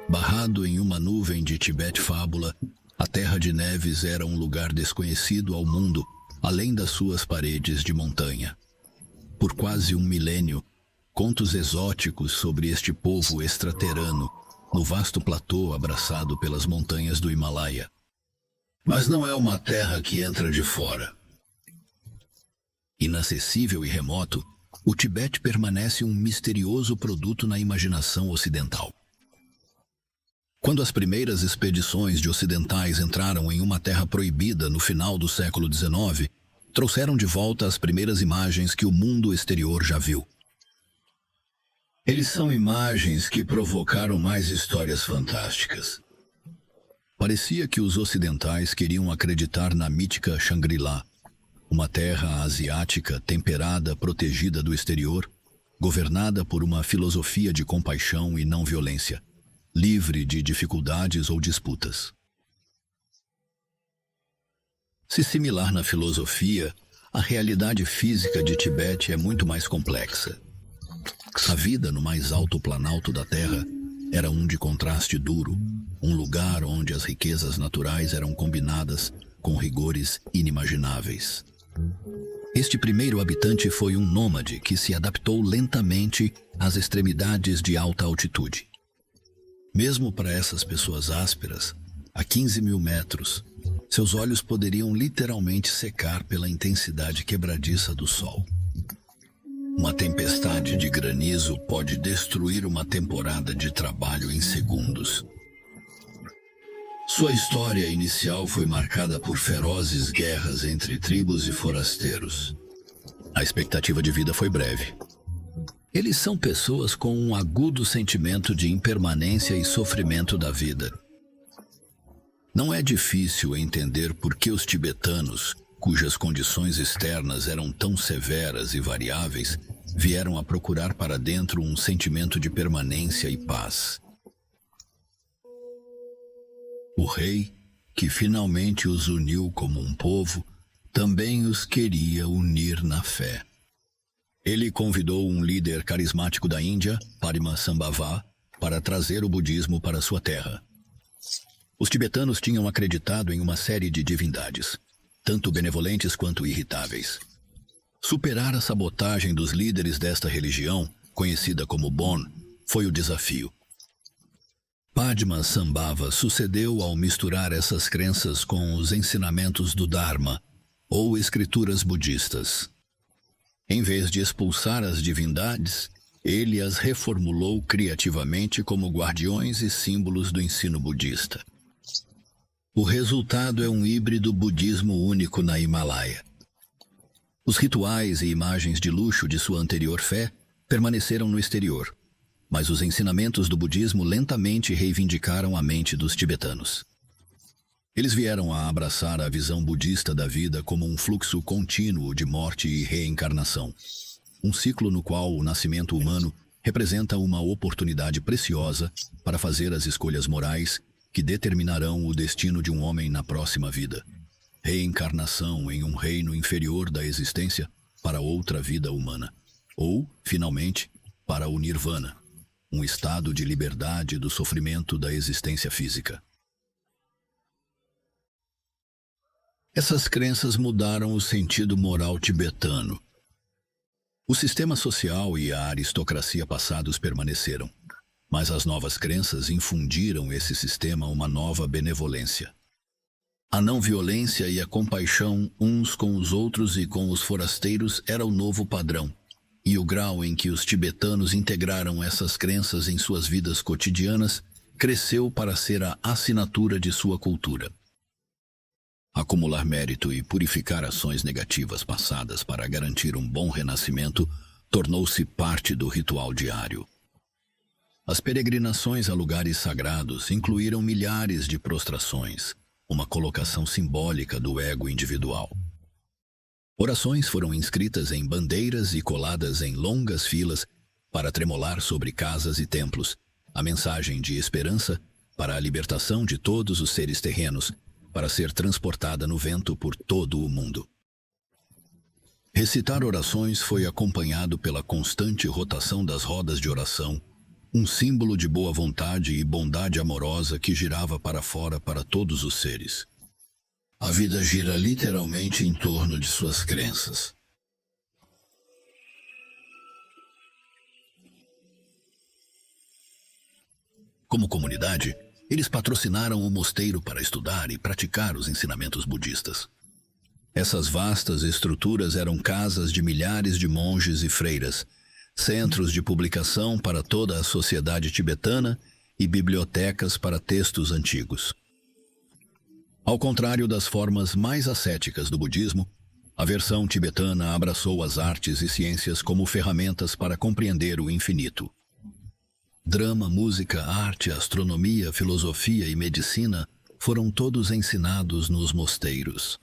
Barrado em uma nuvem de Tibete fábula, a Terra de Neves era um lugar desconhecido ao mundo, além das suas paredes de montanha. Por quase um milênio, contos exóticos sobre este povo extraterrano, no vasto platô abraçado pelas montanhas do Himalaia. Mas não é uma terra que entra de fora. Inacessível e remoto, o Tibete permanece um misterioso produto na imaginação ocidental. Quando as primeiras expedições de ocidentais entraram em uma terra proibida no final do século XIX, trouxeram de volta as primeiras imagens que o mundo exterior já viu. Eles são imagens que provocaram mais histórias fantásticas. Parecia que os ocidentais queriam acreditar na mítica Shangri-La, uma terra asiática temperada, protegida do exterior, governada por uma filosofia de compaixão e não violência, livre de dificuldades ou disputas. Se similar na filosofia, a realidade física de Tibete é muito mais complexa. A vida no mais alto planalto da Terra era um de contraste duro, um lugar onde as riquezas naturais eram combinadas com rigores inimagináveis. Este primeiro habitante foi um nômade que se adaptou lentamente às extremidades de alta altitude. Mesmo para essas pessoas ásperas, a 15 mil metros, seus olhos poderiam literalmente secar pela intensidade quebradiça do sol. Uma tempestade de granizo pode destruir uma temporada de trabalho em segundos. Sua história inicial foi marcada por ferozes guerras entre tribos e forasteiros. A expectativa de vida foi breve. Eles são pessoas com um agudo sentimento de impermanência e sofrimento da vida. Não é difícil entender por que os tibetanos, cujas condições externas eram tão severas e variáveis, vieram a procurar para dentro um sentimento de permanência e paz. O rei, que finalmente os uniu como um povo, também os queria unir na fé. Ele convidou um líder carismático da Índia, Padmasambhava, para trazer o budismo para sua terra. Os tibetanos tinham acreditado em uma série de divindades, tanto benevolentes quanto irritáveis. Superar a sabotagem dos líderes desta religião, conhecida como Bon, foi o desafio. Padmasambhava sucedeu ao misturar essas crenças com os ensinamentos do Dharma, ou escrituras budistas. Em vez de expulsar as divindades, ele as reformulou criativamente como guardiões e símbolos do ensino budista. O resultado é um híbrido budismo único na Himalaia. Os rituais e imagens de luxo de sua anterior fé permaneceram no exterior, mas os ensinamentos do budismo lentamente reivindicaram a mente dos tibetanos. Eles vieram a abraçar a visão budista da vida como um fluxo contínuo de morte e reencarnação, um ciclo no qual o nascimento humano representa uma oportunidade preciosa para fazer as escolhas morais que determinarão o destino de um homem na próxima vida. Reencarnação em um reino inferior da existência para outra vida humana. Ou, finalmente, para o Nirvana, um estado de liberdade do sofrimento da existência física. Essas crenças mudaram o sentido moral tibetano. O sistema social e a aristocracia passados permaneceram, mas as novas crenças infundiram esse sistema uma nova benevolência. A não-violência e a compaixão uns com os outros e com os forasteiros era o novo padrão, e o grau em que os tibetanos integraram essas crenças em suas vidas cotidianas cresceu para ser a assinatura de sua cultura. Acumular mérito e purificar ações negativas passadas para garantir um bom renascimento tornou-se parte do ritual diário. As peregrinações a lugares sagrados incluíram milhares de prostrações, uma colocação simbólica do ego individual. Orações foram inscritas em bandeiras e coladas em longas filas para tremolar sobre casas e templos, a mensagem de esperança para a libertação de todos os seres terrenos, para ser transportada no vento por todo o mundo. Recitar orações foi acompanhado pela constante rotação das rodas de oração, um símbolo de boa vontade e bondade amorosa que girava para fora para todos os seres. A vida gira literalmente em torno de suas crenças. Como comunidade, eles patrocinaram o mosteiro para estudar e praticar os ensinamentos budistas. Essas vastas estruturas eram casas de milhares de monges e freiras, centros de publicação para toda a sociedade tibetana e bibliotecas para textos antigos. Ao contrário das formas mais ascéticas do budismo, a versão tibetana abraçou as artes e ciências como ferramentas para compreender o infinito. Drama, música, arte, astronomia, filosofia e medicina foram todos ensinados nos mosteiros.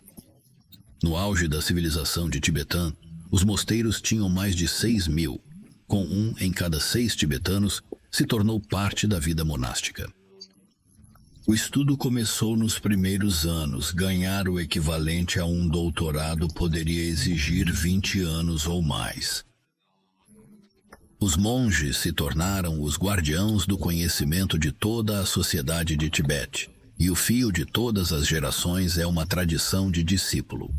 No auge da civilização de Tibetã, os mosteiros tinham mais de 6.000, com 1 em cada 6 tibetanos se tornou parte da vida monástica. O estudo começou nos primeiros anos. Ganhar o equivalente a um doutorado poderia exigir 20 anos ou mais. Os monges se tornaram os guardiãos do conhecimento de toda a sociedade de Tibete, e o fio de todas as gerações é uma tradição de discípulo.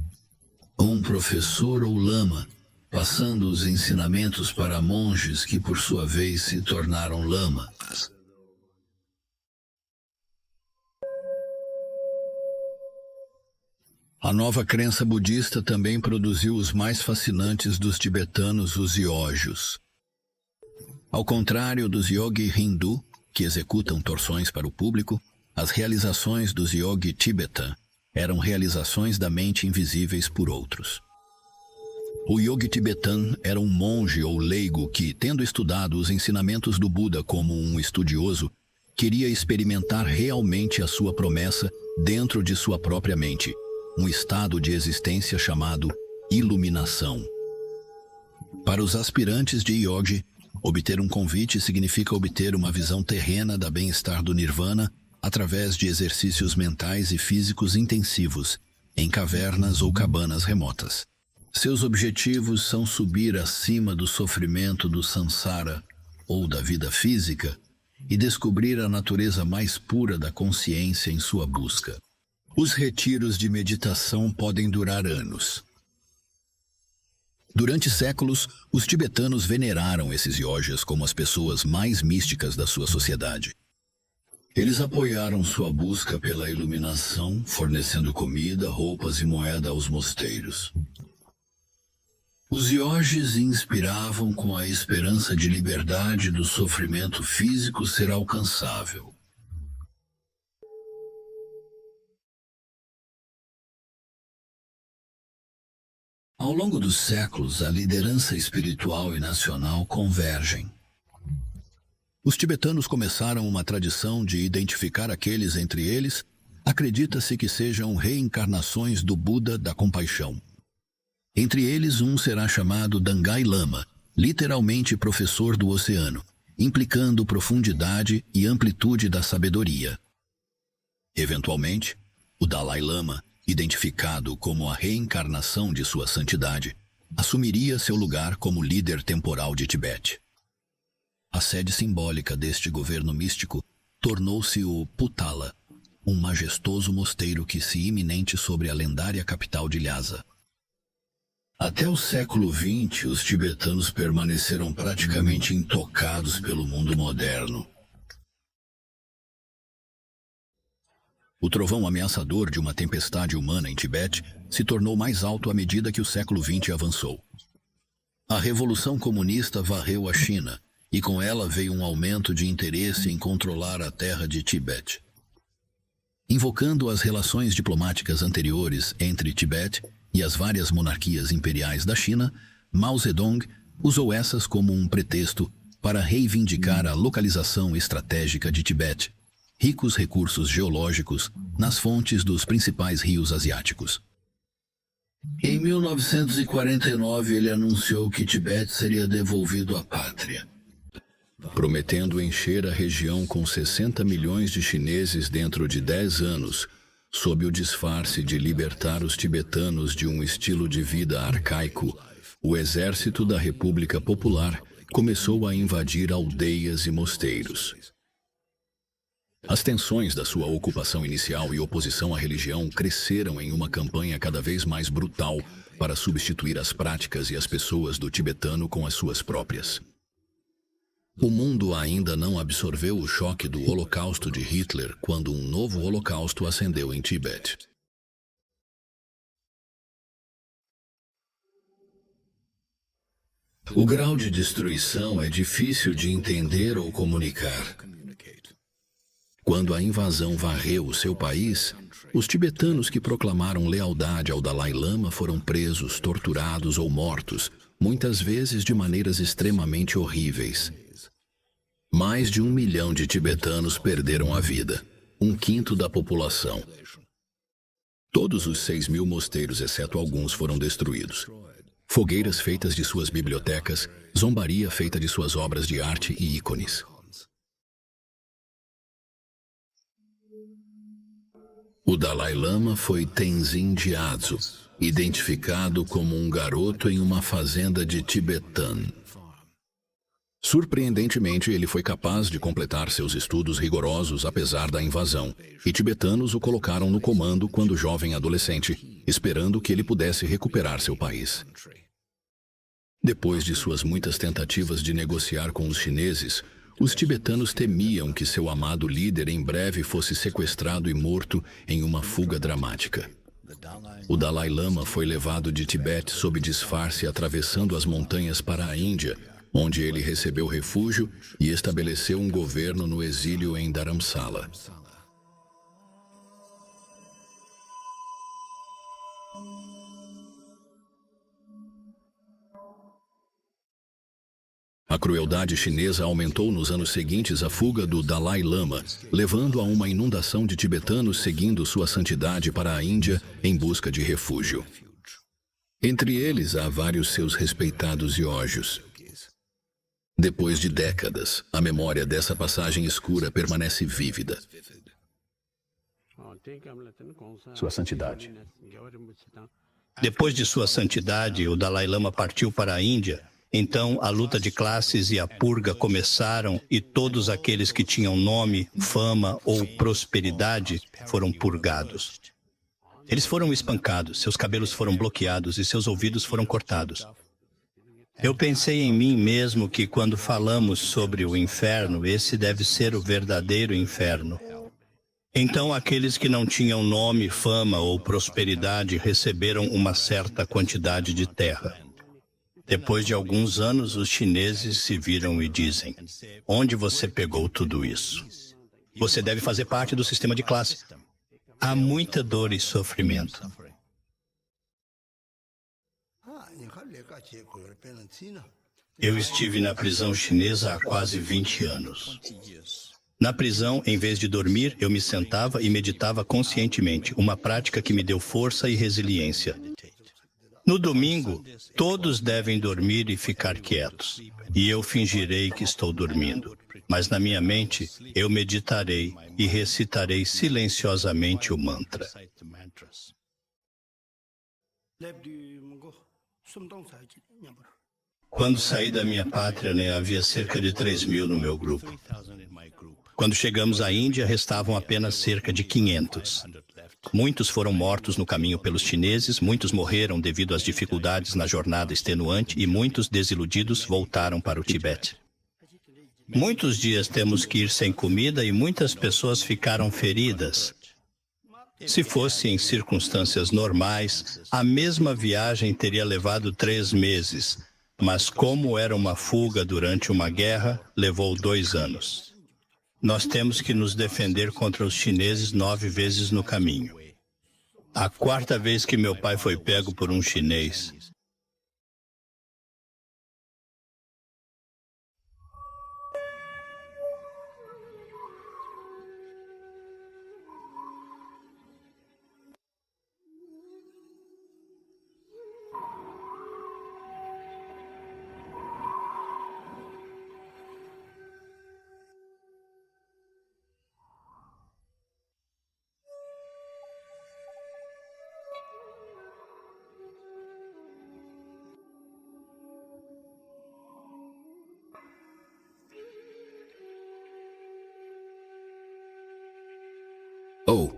Um professor ou lama, passando os ensinamentos para monges que, por sua vez, se tornaram lamas. A nova crença budista também produziu os mais fascinantes dos tibetanos, os yojos. Ao contrário dos yogi hindu, que executam torções para o público, as realizações dos yogi tibetã eram realizações da mente invisíveis por outros. O yogi tibetã era um monge ou leigo que, tendo estudado os ensinamentos do Buda como um estudioso, queria experimentar realmente a sua promessa dentro de sua própria mente, um estado de existência chamado iluminação. Para os aspirantes de yogi, obter um convite significa obter uma visão terrena da bem-estar do nirvana através de exercícios mentais e físicos intensivos, em cavernas ou cabanas remotas. Seus objetivos são subir acima do sofrimento do samsara, ou da vida física, e descobrir a natureza mais pura da consciência em sua busca. Os retiros de meditação podem durar anos. Durante séculos, os tibetanos veneraram esses yojis como as pessoas mais místicas da sua sociedade. Eles apoiaram sua busca pela iluminação, fornecendo comida, roupas e moeda aos mosteiros. Os yojis inspiravam com a esperança de liberdade do sofrimento físico ser alcançável. Ao longo dos séculos, a liderança espiritual e nacional convergem. Os tibetanos começaram uma tradição de identificar aqueles entre eles, acredita-se que sejam reencarnações do Buda da compaixão. Entre eles, um será chamado Dangai Lama, literalmente professor do oceano, implicando profundidade e amplitude da sabedoria. Eventualmente, o Dalai Lama, identificado como a reencarnação de sua santidade, assumiria seu lugar como líder temporal de Tibete. A sede simbólica deste governo místico tornou-se o Potala, um majestoso mosteiro que se iminente sobre a lendária capital de Lhasa. Até o século XX, os tibetanos permaneceram praticamente intocados pelo mundo moderno. O trovão ameaçador de uma tempestade humana em Tibete se tornou mais alto à medida que o século XX avançou. A Revolução Comunista varreu a China, e com ela veio um aumento de interesse em controlar a terra de Tibete. Invocando as relações diplomáticas anteriores entre Tibete e as várias monarquias imperiais da China, Mao Zedong usou essas como um pretexto para reivindicar a localização estratégica de Tibete, ricos recursos geológicos nas fontes dos principais rios asiáticos. Em 1949, ele anunciou que Tibete seria devolvido à pátria, prometendo encher a região com 60 milhões de chineses dentro de 10 anos, sob o disfarce de libertar os tibetanos de um estilo de vida arcaico. O Exército da República Popular começou a invadir aldeias e mosteiros. As tensões da sua ocupação inicial e oposição à religião cresceram em uma campanha cada vez mais brutal para substituir as práticas e as pessoas do tibetano com as suas próprias. O mundo ainda não absorveu o choque do Holocausto de Hitler quando um novo Holocausto ascendeu em Tibete. O grau de destruição é difícil de entender ou comunicar. Quando a invasão varreu o seu país, os tibetanos que proclamaram lealdade ao Dalai Lama foram presos, torturados ou mortos, muitas vezes de maneiras extremamente horríveis. Mais de 1 milhão de tibetanos perderam a vida, 1/5 da população. Todos os 6.000 mosteiros, exceto alguns, foram destruídos. Fogueiras feitas de suas bibliotecas, zombaria feita de suas obras de arte e ícones. O Dalai Lama foi Tenzin Gyatso, identificado como um garoto em uma fazenda de Tibetan. Surpreendentemente, ele foi capaz de completar seus estudos rigorosos apesar da invasão, e tibetanos o colocaram no comando quando jovem adolescente, esperando que ele pudesse recuperar seu país. Depois de suas muitas tentativas de negociar com os chineses, os tibetanos temiam que seu amado líder em breve fosse sequestrado e morto em uma fuga dramática. O Dalai Lama foi levado de Tibete sob disfarce atravessando as montanhas para a Índia, onde ele recebeu refúgio e estabeleceu um governo no exílio em Dharamsala. A crueldade chinesa aumentou nos anos seguintes à fuga do Dalai Lama, levando a uma inundação de tibetanos seguindo sua santidade para a Índia em busca de refúgio. Entre eles há vários seus respeitados yojos. Depois de décadas, a memória dessa passagem escura permanece vívida. Sua Santidade. Depois de Sua Santidade, o Dalai Lama partiu para a Índia. Então, a luta de classes e a purga começaram e todos aqueles que tinham nome, fama ou prosperidade foram purgados. Eles foram espancados, seus cabelos foram bloqueados e seus ouvidos foram cortados. Eu pensei em mim mesmo que quando falamos sobre o inferno, esse deve ser o verdadeiro inferno. Então, aqueles que não tinham nome, fama ou prosperidade receberam uma certa quantidade de terra. Depois de alguns anos, os chineses se viram e dizem: onde você pegou tudo isso? Você deve fazer parte do sistema de classe. Há muita dor e sofrimento. Eu estive na prisão chinesa há quase 20 anos. Na prisão, em vez de dormir, eu me sentava e meditava conscientemente, uma prática que me deu força e resiliência. No domingo, todos devem dormir e ficar quietos, e eu fingirei que estou dormindo. Mas na minha mente, eu meditarei e recitarei silenciosamente o mantra. Quando saí da minha pátria, havia cerca de 3.000 no meu grupo. Quando chegamos à Índia, restavam apenas cerca de 500. Muitos foram mortos no caminho pelos chineses, muitos morreram devido às dificuldades na jornada extenuante e muitos desiludidos voltaram para o Tibete. Muitos dias temos que ir sem comida e muitas pessoas ficaram feridas. Se fosse em circunstâncias normais, a mesma viagem teria levado 3 meses, mas como era uma fuga durante uma guerra, levou 2 anos. Nós temos que nos defender contra os chineses 9 vezes no caminho. A 4ª vez que meu pai foi pego por um chinês, Oh,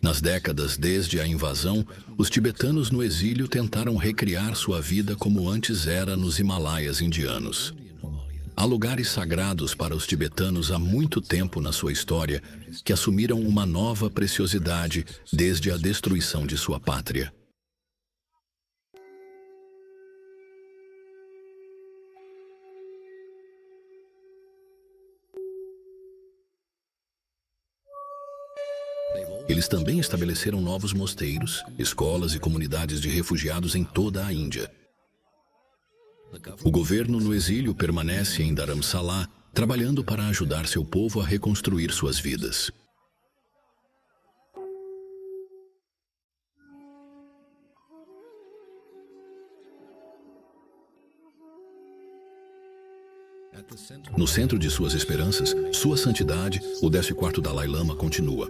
nas décadas desde a invasão, os tibetanos no exílio tentaram recriar sua vida como antes era nos Himalaias indianos. Há lugares sagrados para os tibetanos há muito tempo na sua história que assumiram uma nova preciosidade desde a destruição de sua pátria. Eles também estabeleceram novos mosteiros, escolas e comunidades de refugiados em toda a Índia. O governo no exílio permanece em Dharamsala, trabalhando para ajudar seu povo a reconstruir suas vidas. No centro de suas esperanças, Sua Santidade, o 14º Dalai Lama, continua.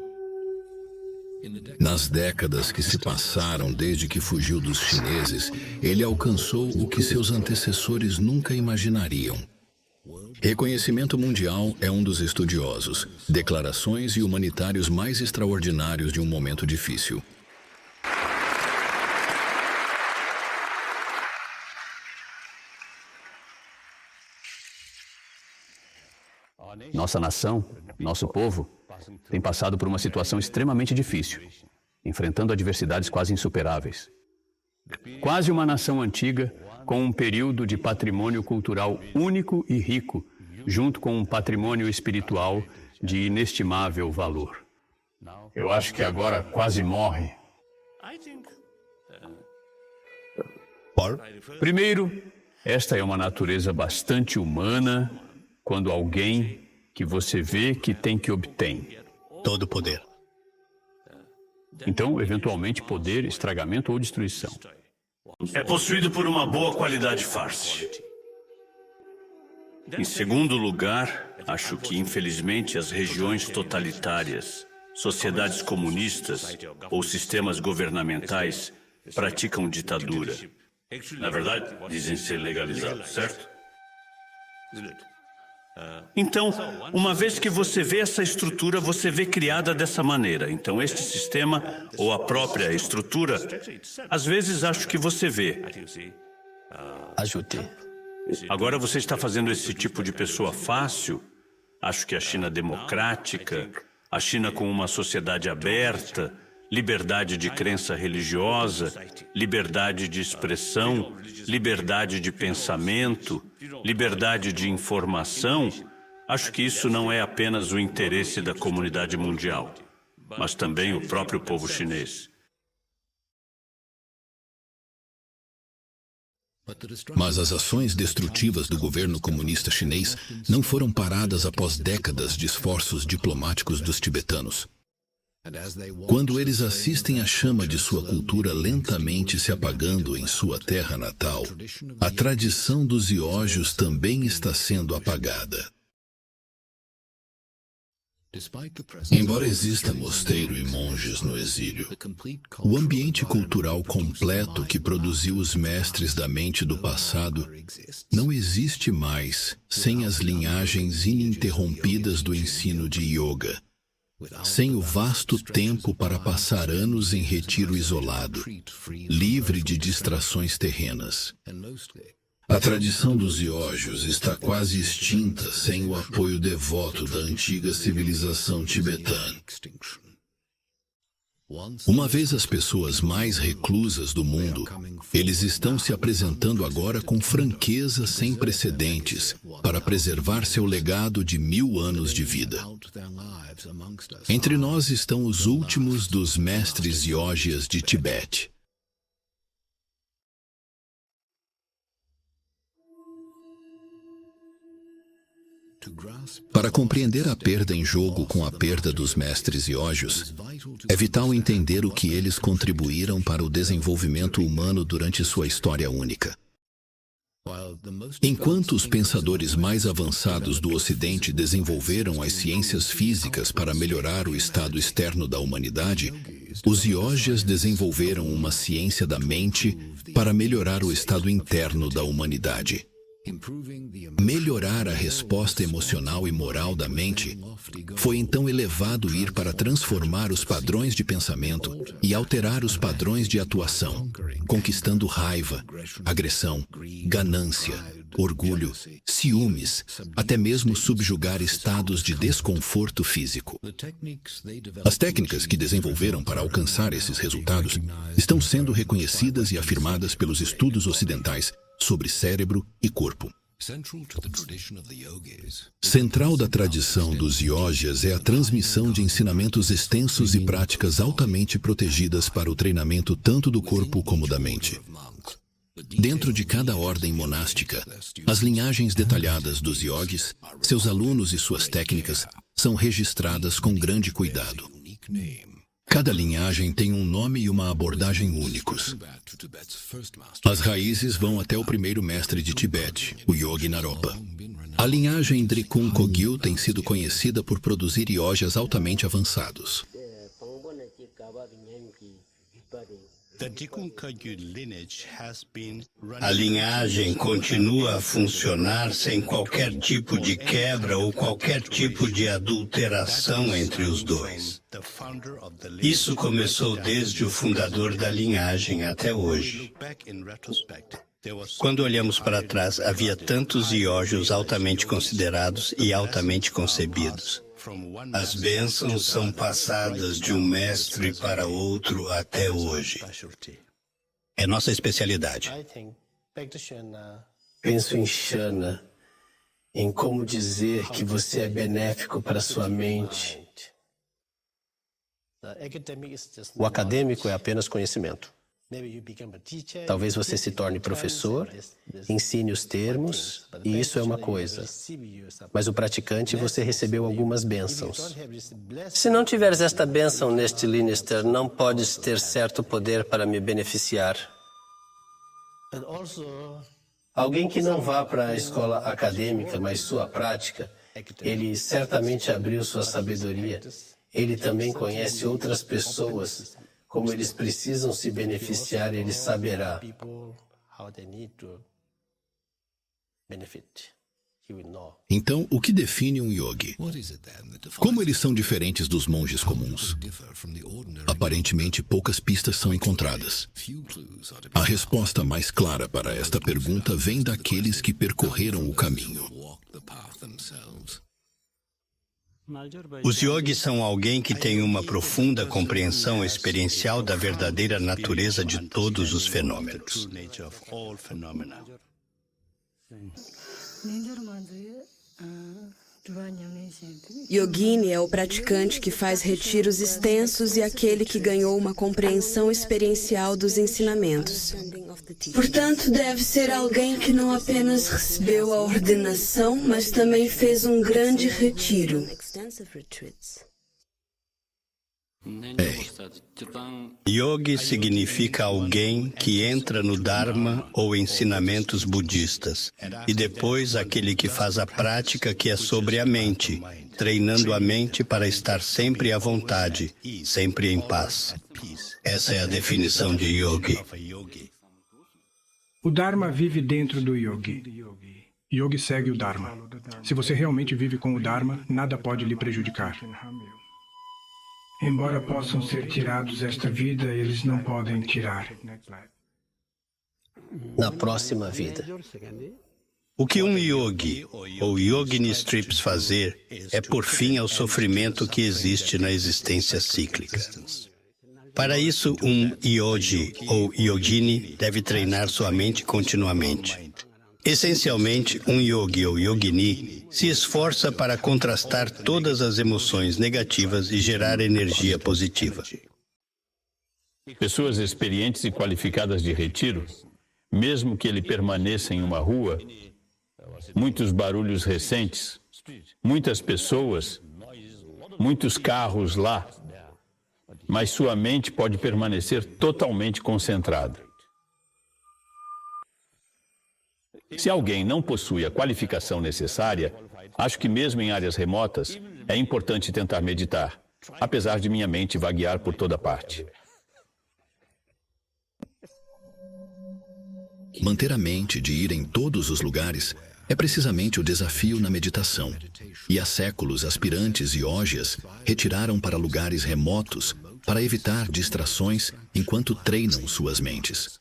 Nas décadas que se passaram desde que fugiu dos chineses, ele alcançou o que seus antecessores nunca imaginariam. Reconhecimento mundial é um dos estudiosos, declarações e humanitários mais extraordinários de um momento difícil. Nossa nação, nosso povo, tem passado por uma situação extremamente difícil, enfrentando adversidades quase insuperáveis. Quase uma nação antiga, com um período de patrimônio cultural único e rico, junto com um patrimônio espiritual de inestimável valor. Eu acho que agora quase morre. Primeiro, esta é uma natureza bastante humana, quando alguém que você vê que tem que obtém Todo poder. Então, eventualmente, poder, estragamento ou destruição. É possuído por uma boa qualidade farce. Em segundo lugar, acho que, infelizmente, as regiões totalitárias, sociedades comunistas ou sistemas governamentais praticam ditadura. Na verdade, dizem ser legalizados, certo? Então, uma vez que você vê essa estrutura, você vê criada dessa maneira. Então, este sistema, ou a própria estrutura, às vezes acho que você vê. Ajude. Agora você está fazendo esse tipo de pessoa fácil. Acho que a China democrática, a China com uma sociedade aberta, liberdade de crença religiosa, liberdade de expressão, liberdade de pensamento, liberdade de informação, acho que isso não é apenas o interesse da comunidade mundial, mas também o próprio povo chinês. Mas as ações destrutivas do governo comunista chinês não foram paradas após décadas de esforços diplomáticos dos tibetanos. Quando eles assistem à chama de sua cultura lentamente se apagando em sua terra natal, a tradição dos iojos também está sendo apagada. Embora exista mosteiro e monges no exílio, o ambiente cultural completo que produziu os mestres da mente do passado não existe mais sem as linhagens ininterrompidas do ensino de yoga, sem o vasto tempo para passar anos em retiro isolado, livre de distrações terrenas. A tradição dos iojos está quase extinta sem o apoio devoto da antiga civilização tibetana. Uma vez as pessoas mais reclusas do mundo, eles estão se apresentando agora com franqueza sem precedentes para preservar seu legado de 1000 anos de vida. Entre nós estão os últimos dos mestres yogias de Tibete. Para compreender a perda em jogo com a perda dos mestres iojos, é vital entender o que eles contribuíram para o desenvolvimento humano durante sua história única. Enquanto os pensadores mais avançados do Ocidente desenvolveram as ciências físicas para melhorar o estado externo da humanidade, os yogis desenvolveram uma ciência da mente para melhorar o estado interno da humanidade. Melhorar a resposta emocional e moral da mente foi então elevado ir para transformar os padrões de pensamento e alterar os padrões de atuação, conquistando raiva, agressão, ganância, orgulho, ciúmes, até mesmo subjugar estados de desconforto físico. As técnicas que desenvolveram para alcançar esses resultados estão sendo reconhecidas e afirmadas pelos estudos ocidentais sobre cérebro e corpo. Central da tradição dos yogis é a transmissão de ensinamentos extensos e práticas altamente protegidas para o treinamento tanto do corpo como da mente. Dentro de cada ordem monástica, as linhagens detalhadas dos yogis, seus alunos e suas técnicas são registradas com grande cuidado. Cada linhagem tem um nome e uma abordagem únicos. As raízes vão até o primeiro mestre de Tibete, o Yogi Naropa. A linhagem Drikung Kogyu tem sido conhecida por produzir yogis altamente avançados. A linhagem continua a funcionar sem qualquer tipo de quebra ou qualquer tipo de adulteração entre os dois. Isso começou desde o fundador da linhagem até hoje. Quando olhamos para trás, havia tantos yogis altamente considerados e altamente concebidos. As bênçãos são passadas de um mestre para outro até hoje. É nossa especialidade. Penso em Shana, em como dizer que você é benéfico para sua mente. O acadêmico é apenas conhecimento. Talvez você se torne professor, ensine os termos, e isso é uma coisa. Mas o praticante, você recebeu algumas bênçãos. Se não tiveres esta bênção neste Linister, não podes ter certo poder para me beneficiar. Alguém que não vá para a escola acadêmica, mas sua prática, ele certamente abriu sua sabedoria. Ele também conhece outras pessoas. Como eles precisam se beneficiar, ele saberá. Então, o que define um yogi? Como eles são diferentes dos monges comuns? Aparentemente, poucas pistas são encontradas. A resposta mais clara para esta pergunta vem daqueles que percorreram o caminho. Os yogis são alguém que tem uma profunda compreensão experiencial da verdadeira natureza de todos os fenômenos. Yogini é o praticante que faz retiros extensos e aquele que ganhou uma compreensão experiencial dos ensinamentos. Portanto, deve ser alguém que não apenas recebeu a ordenação, mas também fez um grande retiro. Yogi significa alguém que entra no Dharma ou ensinamentos budistas, e depois aquele que faz a prática que é sobre a mente, treinando a mente para estar sempre à vontade, sempre em paz. Essa é a definição de yogi. O Dharma vive dentro do yogi. Yogi segue o Dharma. Se você realmente vive com o Dharma, nada pode lhe prejudicar. Embora possam ser tirados esta vida, eles não podem tirar. Na próxima vida. O que um yogi ou yogini strips fazer é pôr fim ao sofrimento que existe na existência cíclica. Para isso, um yogi ou yogini deve treinar sua mente continuamente. Essencialmente, um yogi ou yogini se esforça para contrastar todas as emoções negativas e gerar energia positiva. Pessoas experientes e qualificadas de retiro, mesmo que ele permaneça em uma rua, muitos barulhos recentes, muitas pessoas, muitos carros lá, mas sua mente pode permanecer totalmente concentrada. Se alguém não possui a qualificação necessária, acho que mesmo em áreas remotas, é importante tentar meditar, apesar de minha mente vaguear por toda parte. Manter a mente de ir em todos os lugares é precisamente o desafio na meditação. E há séculos, aspirantes e ógias retiraram para lugares remotos para evitar distrações enquanto treinam suas mentes.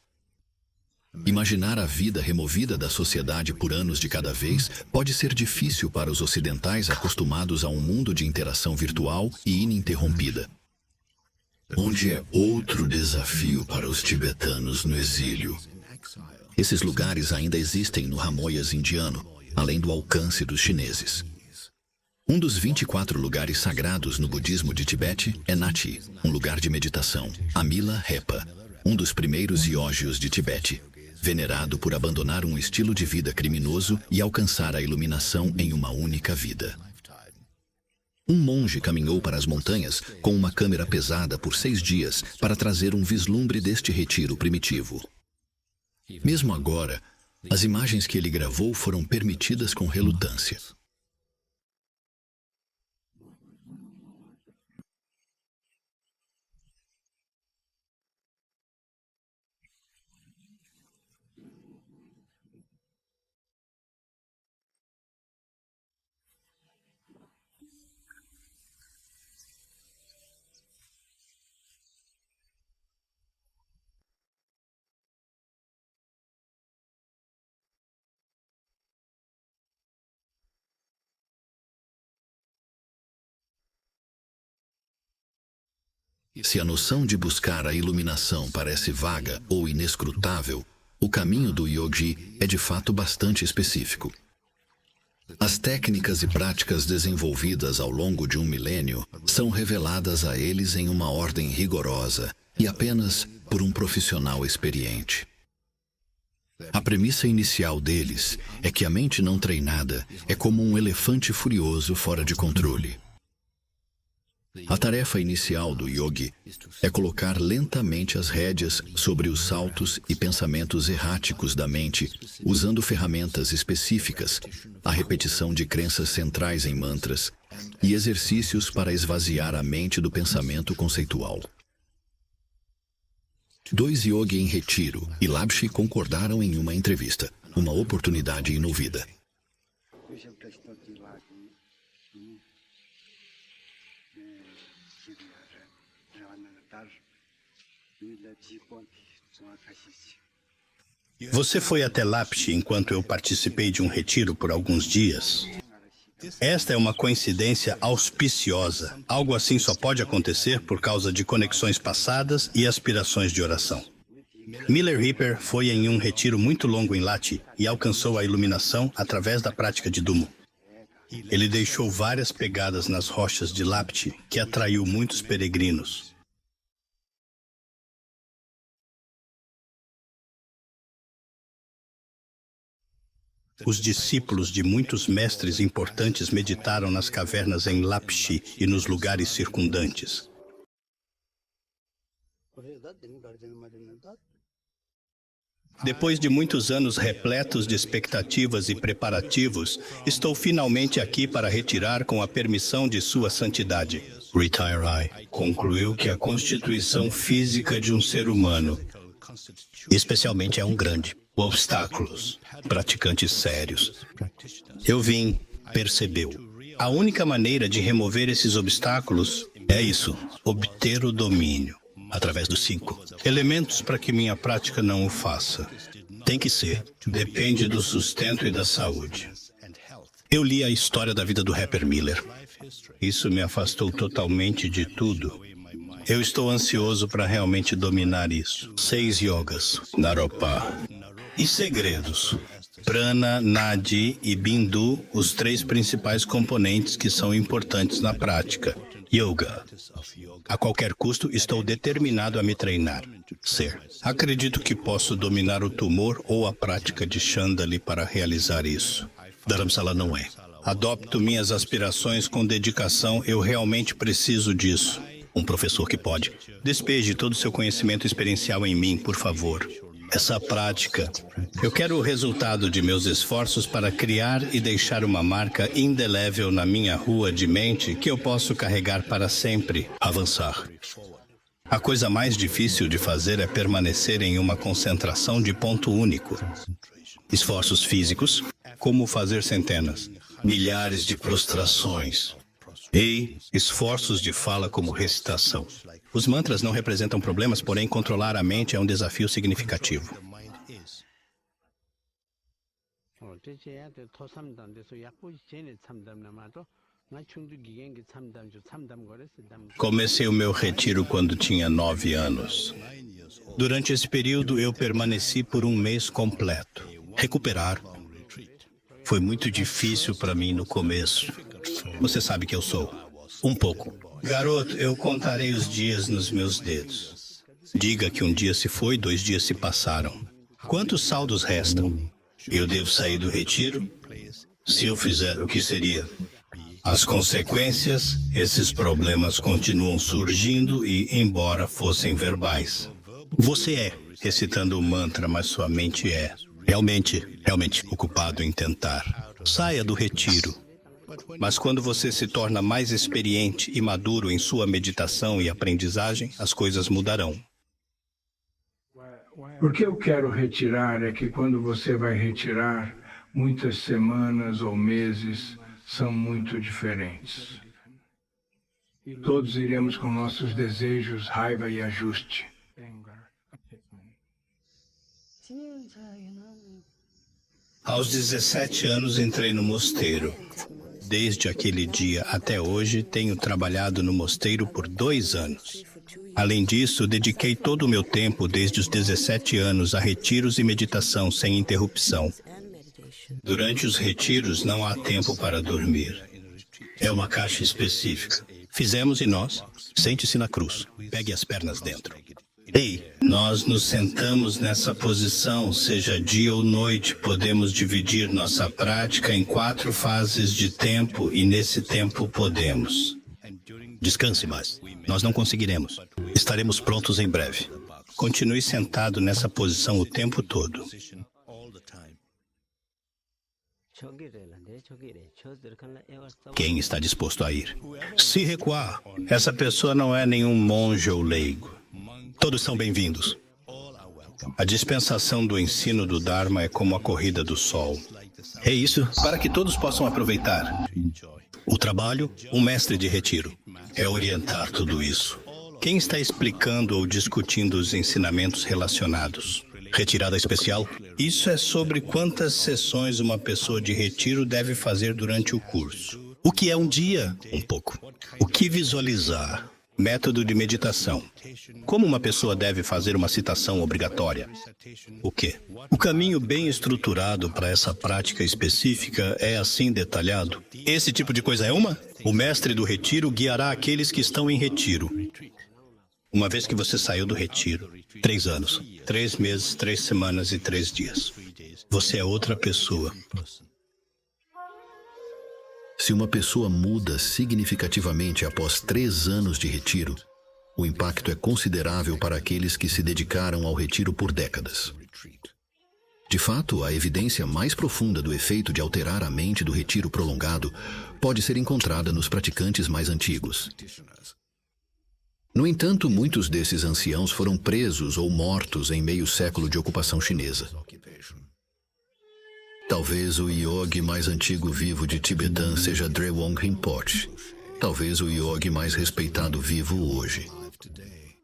Imaginar a vida removida da sociedade por anos de cada vez pode ser difícil para os ocidentais acostumados a um mundo de interação virtual e ininterrompida. Onde é outro desafio para os tibetanos no exílio. Esses lugares ainda existem no Hamoyas indiano, além do alcance dos chineses. Um dos 24 lugares sagrados no budismo de Tibete é Nati, um lugar de meditação, Amila Repa, um dos primeiros yogis de Tibete, venerado por abandonar um estilo de vida criminoso e alcançar a iluminação em uma única vida. Um monge caminhou para as montanhas com uma câmera pesada por 6 dias para trazer um vislumbre deste retiro primitivo. Mesmo agora, as imagens que ele gravou foram permitidas com relutância. Se a noção de buscar a iluminação parece vaga ou inescrutável, o caminho do yogi é de fato bastante específico. As técnicas e práticas desenvolvidas ao longo de um milênio são reveladas a eles em uma ordem rigorosa e apenas por um profissional experiente. A premissa inicial deles é que a mente não treinada é como um elefante furioso fora de controle. A tarefa inicial do yogi é colocar lentamente as rédeas sobre os saltos e pensamentos erráticos da mente, usando ferramentas específicas, a repetição de crenças centrais em mantras e exercícios para esvaziar a mente do pensamento conceitual. 2 yogi em retiro e Labshi concordaram em uma entrevista, uma oportunidade inovida. Você foi até Lapshi enquanto eu participei de um retiro por alguns dias? Esta é uma coincidência auspiciosa. Algo assim só pode acontecer por causa de conexões passadas e aspirações de oração. Miller Ripper foi em um retiro muito longo em Lhasa e alcançou a iluminação através da prática de Dumo. Ele deixou várias pegadas nas rochas de Lapshi que atraiu muitos peregrinos. Os discípulos de muitos mestres importantes meditaram nas cavernas em Lapshi e nos lugares circundantes. Depois de muitos anos repletos de expectativas e preparativos, estou finalmente aqui para retirar com a permissão de Sua Santidade. Retire I concluiu que a constituição física de um ser humano, especialmente é um grande, obstáculos, praticantes sérios. Eu vim, percebeu. A única maneira de remover esses obstáculos é isso, obter o domínio. Através dos 5 elementos para que minha prática não o faça. Tem que ser. Depende do sustento e da saúde. Eu li a história da vida do rapper Miller. Isso me afastou totalmente de tudo. Eu estou ansioso para realmente dominar isso. 6 yogas, Naropa. E segredos. Prana, Nadi e Bindu, os 3 principais componentes que são importantes na prática. Yoga. A qualquer custo, estou determinado a me treinar. Ser. Acredito que posso dominar o tumor ou a prática de Chandali para realizar isso. Dharamsala não é. Adopto minhas aspirações com dedicação, eu realmente preciso disso. Um professor que pode. Despeje todo o seu conhecimento experiencial em mim, por favor. essa prática. Eu quero o resultado de meus esforços para criar e deixar uma marca indelével na minha rua de mente que eu posso carregar para sempre. Avançar. A coisa mais difícil de fazer é permanecer em uma concentração de ponto único. Esforços físicos, como fazer centenas, milhares de prostrações. E esforços de fala como recitação. Os mantras não representam problemas, porém controlar a mente é um desafio significativo. Comecei o meu retiro quando tinha 9 anos. Durante esse período, eu permaneci por um mês completo. Recuperar. Foi muito difícil para mim no começo. Você sabe que eu sou. Um pouco. Garoto, eu contarei os dias nos meus dedos. Diga que um dia se foi, 2 dias se passaram. Quantos saldos restam? Eu devo sair do retiro? Se eu fizer, o que seria? As consequências, esses problemas continuam surgindo e, embora fossem verbais. Você é recitando o mantra, mas sua mente é realmente ocupado em tentar. Saia do retiro. Mas quando você se torna mais experiente e maduro em sua meditação e aprendizagem, as coisas mudarão. O que eu quero retirar é que quando você vai retirar, muitas semanas ou meses são muito diferentes. Todos iremos com nossos desejos, raiva e ajuste. Aos 17 anos entrei no mosteiro. Desde aquele dia até hoje, tenho trabalhado no mosteiro por 2 anos. Além disso, dediquei todo o meu tempo, desde os 17 anos, a retiros e meditação sem interrupção. Durante os retiros, não há tempo para dormir. É uma caixa específica. Fizemos e nós? Sente-se na cruz. Pegue as pernas dentro. Ei, nós nos sentamos nessa posição, seja dia ou noite, podemos dividir nossa prática em 4 fases de tempo e nesse tempo podemos. Descanse mais. Nós não conseguiremos. Estaremos prontos em breve. Continue sentado nessa posição o tempo todo. Quem está disposto a ir? Se recuar, essa pessoa não é nenhum monge ou leigo. Todos são bem-vindos. A dispensação do ensino do Dharma é como a corrida do sol. É isso para que todos possam aproveitar. O trabalho, um mestre de retiro, é orientar tudo isso. Quem está explicando ou discutindo os ensinamentos relacionados? Retirada especial? Isso é sobre quantas sessões uma pessoa de retiro deve fazer durante o curso. O que é um dia? Um pouco. O que visualizar? Método de meditação. Como uma pessoa deve fazer uma citação obrigatória? O quê? O caminho bem estruturado para essa prática específica é assim detalhado. Esse tipo de coisa é uma? O mestre do retiro guiará aqueles que estão em retiro. Uma vez que você saiu do retiro, 3 anos, 3 meses, 3 semanas e 3 dias. Você é outra pessoa. Se uma pessoa muda significativamente após 3 anos de retiro, o impacto é considerável para aqueles que se dedicaram ao retiro por décadas. De fato, a evidência mais profunda do efeito de alterar a mente do retiro prolongado pode ser encontrada nos praticantes mais antigos. No entanto, muitos desses anciãos foram presos ou mortos em meio século de ocupação chinesa. Talvez o yogi mais antigo vivo de Tibetã seja Drewong Rinpoche. Talvez o yogi mais respeitado vivo hoje.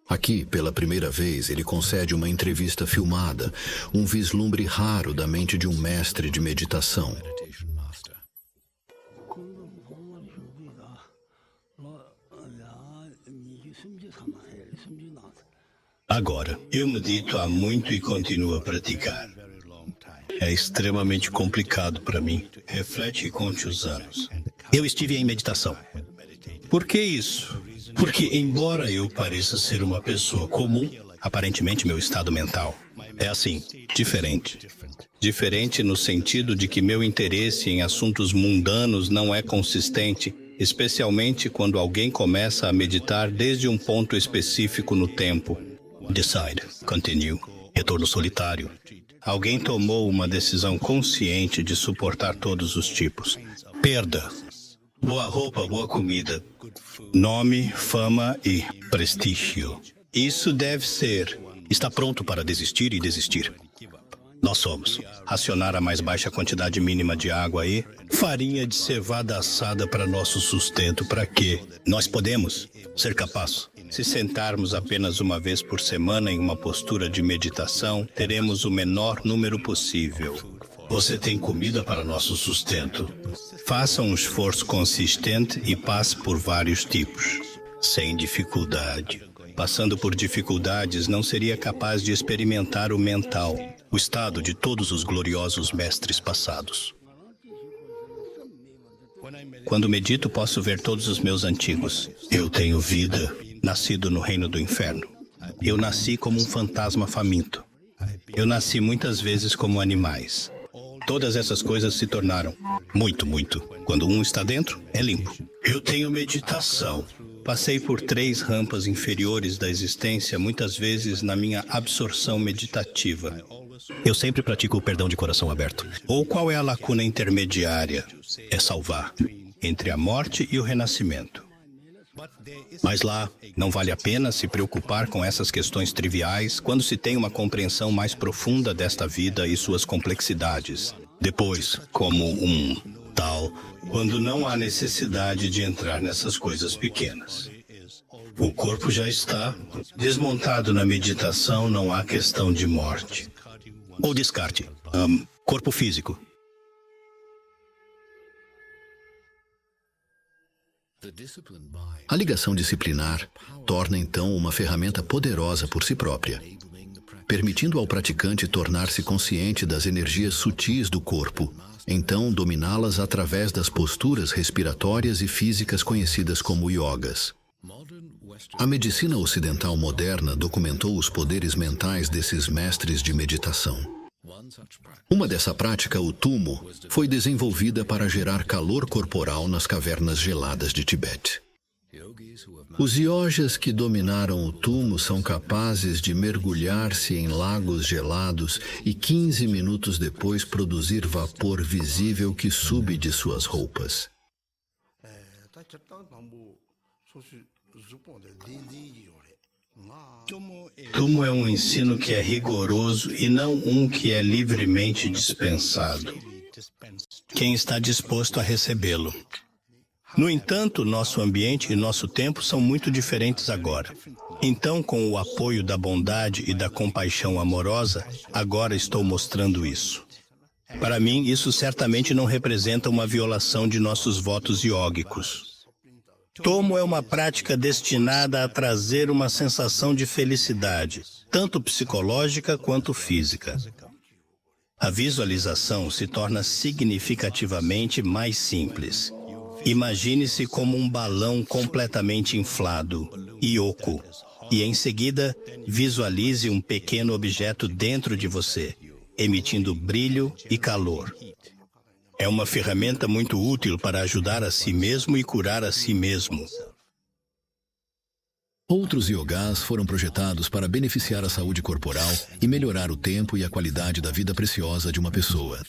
Aqui, pela primeira vez, ele concede uma entrevista filmada, um vislumbre raro da mente de um mestre de meditação. Agora, eu medito há muito e continuo a praticar. É extremamente complicado para mim. Reflete e conte os anos. Eu estive em meditação. Por que isso? Porque, embora eu pareça ser uma pessoa comum, aparentemente meu estado mental é assim, diferente. Diferente no sentido de que meu interesse em assuntos mundanos não é consistente, especialmente quando alguém começa a meditar desde um ponto específico no tempo. Decide, continue. retorno solitário. Alguém tomou uma decisão consciente de suportar todos os tipos. Perda, boa roupa, boa comida, nome, fama e prestígio. Isso deve ser. Está pronto para desistir e desistir. Nós somos. Racionar a mais baixa quantidade mínima de água e farinha de cevada assada para nosso sustento. Para quê? Nós podemos ser capazes. Se sentarmos apenas uma vez por semana em uma postura de meditação, teremos o menor número possível. Você tem comida para nosso sustento. Faça um esforço consistente e passe por vários tipos, sem dificuldade. Passando por dificuldades, não seria capaz de experimentar o mental, o estado de todos os gloriosos mestres passados. Quando medito, posso ver todos os meus antigos. Eu tenho vida, nascido no reino do inferno. Eu nasci como um fantasma faminto. Eu nasci muitas vezes como animais. Todas essas coisas se tornaram muito. Quando um está dentro, é limpo. Eu tenho meditação. Passei por 3 rampas inferiores da existência, muitas vezes na minha absorção meditativa. Eu sempre pratico o perdão de coração aberto. Ou qual é a lacuna intermediária? É salvar, entre a morte e o renascimento. Mas lá, não vale a pena se preocupar com essas questões triviais quando se tem uma compreensão mais profunda desta vida e suas complexidades. Depois, como um tal, quando não há necessidade de entrar nessas coisas pequenas. O corpo já está desmontado na meditação, não há questão de morte. Ou descarte. Corpo físico. A ligação disciplinar torna então uma ferramenta poderosa por si própria, permitindo ao praticante tornar-se consciente das energias sutis do corpo, então dominá-las através das posturas respiratórias e físicas conhecidas como yogas. A medicina ocidental moderna documentou os poderes mentais desses mestres de meditação. Uma dessa prática, o tumo, foi desenvolvida para gerar calor corporal nas cavernas geladas de Tibete. Os yogas que dominaram o tumo são capazes de mergulhar-se em lagos gelados e 15 minutos depois produzir vapor visível que sube de suas roupas. Tumo é um ensino que é rigoroso e não um que é livremente dispensado. Quem está disposto a recebê-lo? No entanto, nosso ambiente e nosso tempo são muito diferentes agora. Então, com o apoio da bondade e da compaixão amorosa, agora estou mostrando isso. Para mim, isso certamente não representa uma violação de nossos votos iógicos. Tomo é uma prática destinada a trazer uma sensação de felicidade, tanto psicológica quanto física. A visualização se torna significativamente mais simples. Imagine-se como um balão completamente inflado e oco, e em seguida visualize um pequeno objeto dentro de você, emitindo brilho e calor. É uma ferramenta muito útil para ajudar a si mesmo e curar a si mesmo. Outros yogas foram projetados para beneficiar a saúde corporal e melhorar o tempo e a qualidade da vida preciosa de uma pessoa.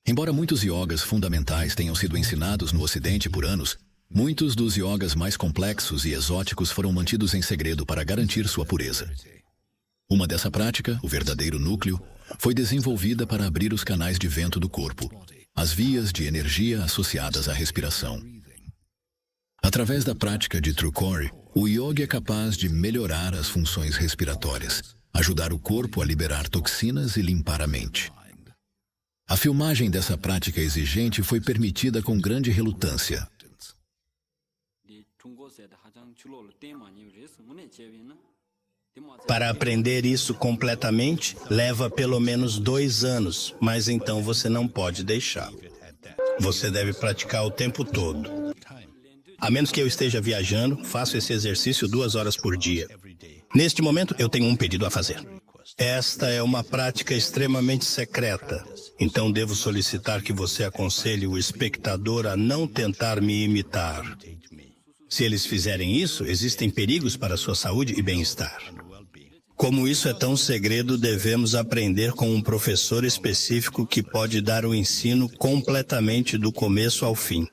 Embora muitos yogas fundamentais tenham sido ensinados no Ocidente por anos, muitos dos yogas mais complexos e exóticos foram mantidos em segredo para garantir sua pureza. Uma dessa prática, o verdadeiro núcleo, foi desenvolvida para abrir os canais de vento do corpo, as vias de energia associadas à respiração. Através da prática de Trukori, o yogi é capaz de melhorar as funções respiratórias, ajudar o corpo a liberar toxinas e limpar a mente. A filmagem dessa prática exigente foi permitida com grande relutância. Para aprender isso completamente, leva pelo menos 2 anos, mas então você não pode deixar. Você deve praticar o tempo todo. A menos que eu esteja viajando, faço esse exercício 2 horas por dia. Neste momento, eu tenho um pedido a fazer. Esta é uma prática extremamente secreta, então devo solicitar que você aconselhe o espectador a não tentar me imitar. Se eles fizerem isso, existem perigos para sua saúde e bem-estar. Como isso é tão segredo, devemos aprender com um professor específico que pode dar o ensino completamente do começo ao fim.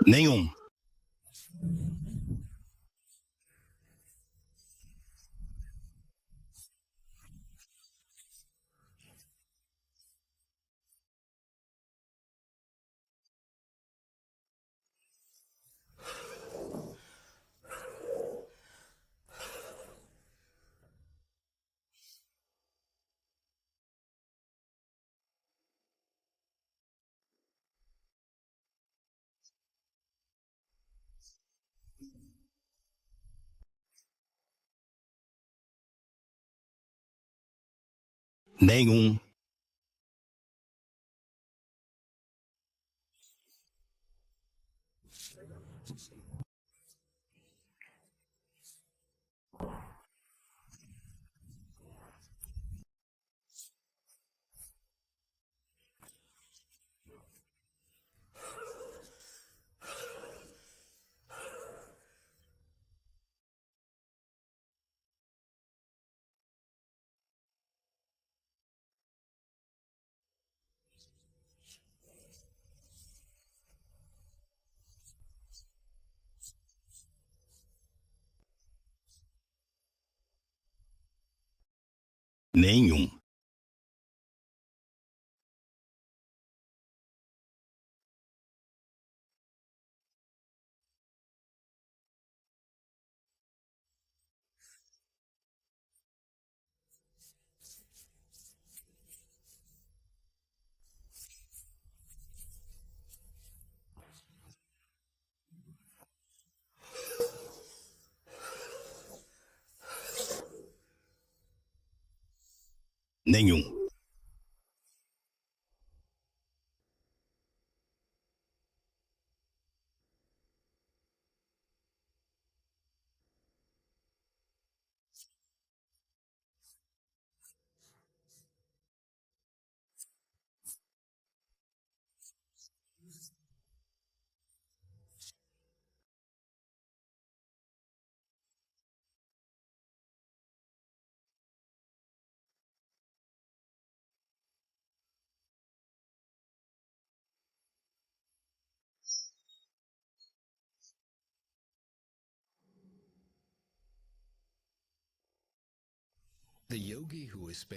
Nenhum. Nenhum. Nenhum. Nenhum.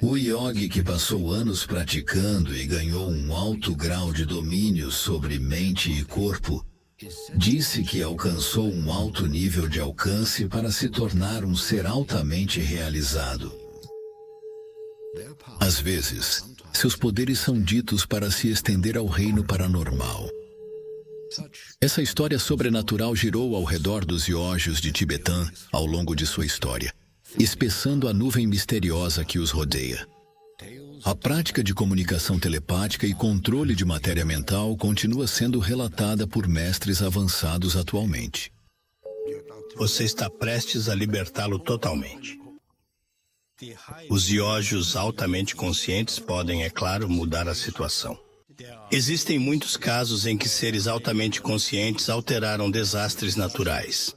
O yogi que passou anos praticando e ganhou um alto grau de domínio sobre mente e corpo, disse que alcançou um alto nível de alcance para se tornar um ser altamente realizado. Às vezes, seus poderes são ditos para se estender ao reino paranormal. Essa história sobrenatural girou ao redor dos Yojos de Tibetã ao longo de sua história, espessando a nuvem misteriosa que os rodeia. A prática de comunicação telepática e controle de matéria mental continua sendo relatada por mestres avançados atualmente. Você está prestes a libertá-lo totalmente. Os Yojos altamente conscientes podem, é claro, mudar a situação. Existem muitos casos em que seres altamente conscientes alteraram desastres naturais.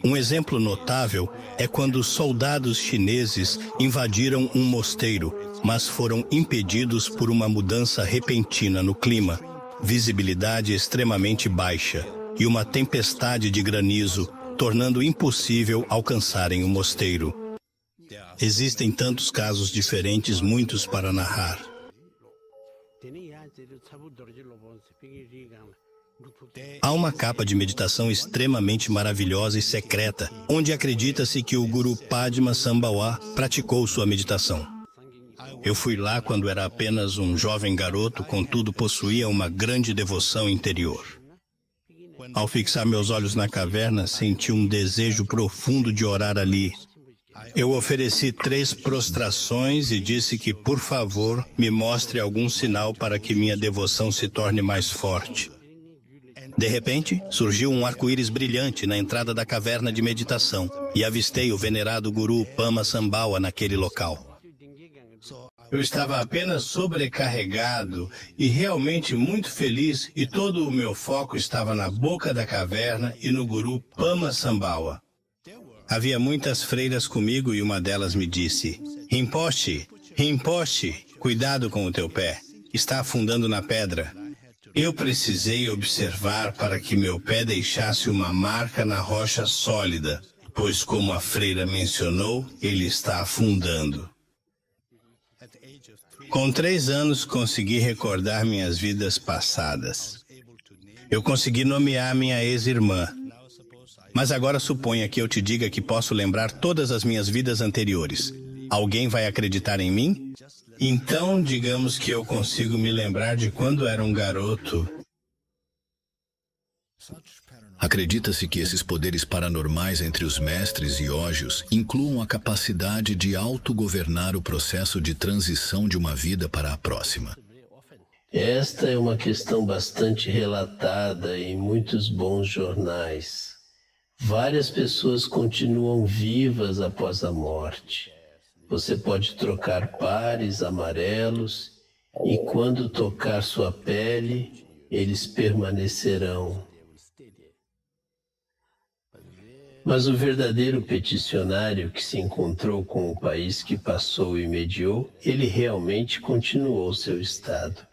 Um exemplo notável é quando soldados chineses invadiram um mosteiro, mas foram impedidos por uma mudança repentina no clima, visibilidade extremamente baixa e uma tempestade de granizo, tornando impossível alcançarem o mosteiro. Existem tantos casos diferentes, muitos para narrar. Há uma capa de meditação extremamente maravilhosa e secreta, onde acredita-se que o Guru Padma Sambhawa praticou sua meditação. Eu fui lá quando era apenas um jovem garoto, contudo possuía uma grande devoção interior. Ao fixar meus olhos na caverna, senti um desejo profundo de orar ali. Eu ofereci 3 prostrações e disse que, por favor, me mostre algum sinal para que minha devoção se torne mais forte. De repente, surgiu um arco-íris brilhante na entrada da caverna de meditação e avistei o venerado Guru Pama Sambhawa naquele local. Eu estava apenas sobrecarregado e realmente muito feliz, e todo o meu foco estava na boca da caverna e no Guru Pama Sambhawa. Havia muitas freiras comigo e uma delas me disse: Rinpoche, Rinpoche, cuidado com o teu pé, está afundando na pedra. Eu precisei observar para que meu pé deixasse uma marca na rocha sólida, pois, como a freira mencionou, ele está afundando. Com 3 anos, consegui recordar minhas vidas passadas. Eu consegui nomear minha ex-irmã. Mas agora suponha que eu te diga que posso lembrar todas as minhas vidas anteriores. Alguém vai acreditar em mim? Então, digamos que eu consigo me lembrar de quando era um garoto. Acredita-se que esses poderes paranormais entre os mestres e Yojos incluam a capacidade de autogovernar o processo de transição de uma vida para a próxima. Esta é uma questão bastante relatada em muitos bons jornais. Várias pessoas continuam vivas após a morte. Você pode trocar pares amarelos e, quando tocar sua pele, eles permanecerão. Mas o verdadeiro peticionário que se encontrou com o país que passou e mediou, ele realmente continuou seu estado.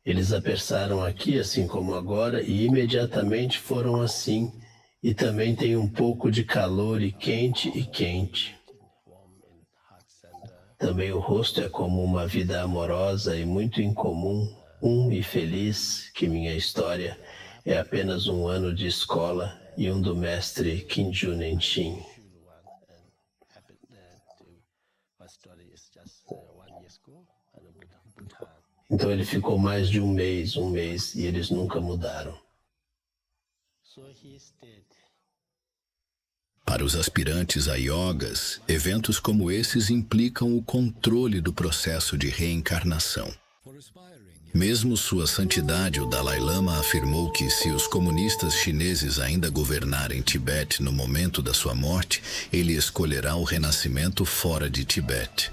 Eles aperçaram aqui, assim como agora, e imediatamente foram assim. E também tem um pouco de calor e quente. Também o rosto é como uma vida amorosa e muito incomum, e feliz, que minha história é apenas um ano de escola e um do mestre Kinju Nenshin. Então ele ficou mais de um mês, e eles nunca mudaram. Para os aspirantes a yogas, eventos como esses implicam o controle do processo de reencarnação. Mesmo Sua Santidade, o Dalai Lama, afirmou que se os comunistas chineses ainda governarem Tibete no momento da sua morte, ele escolherá o renascimento fora de Tibete.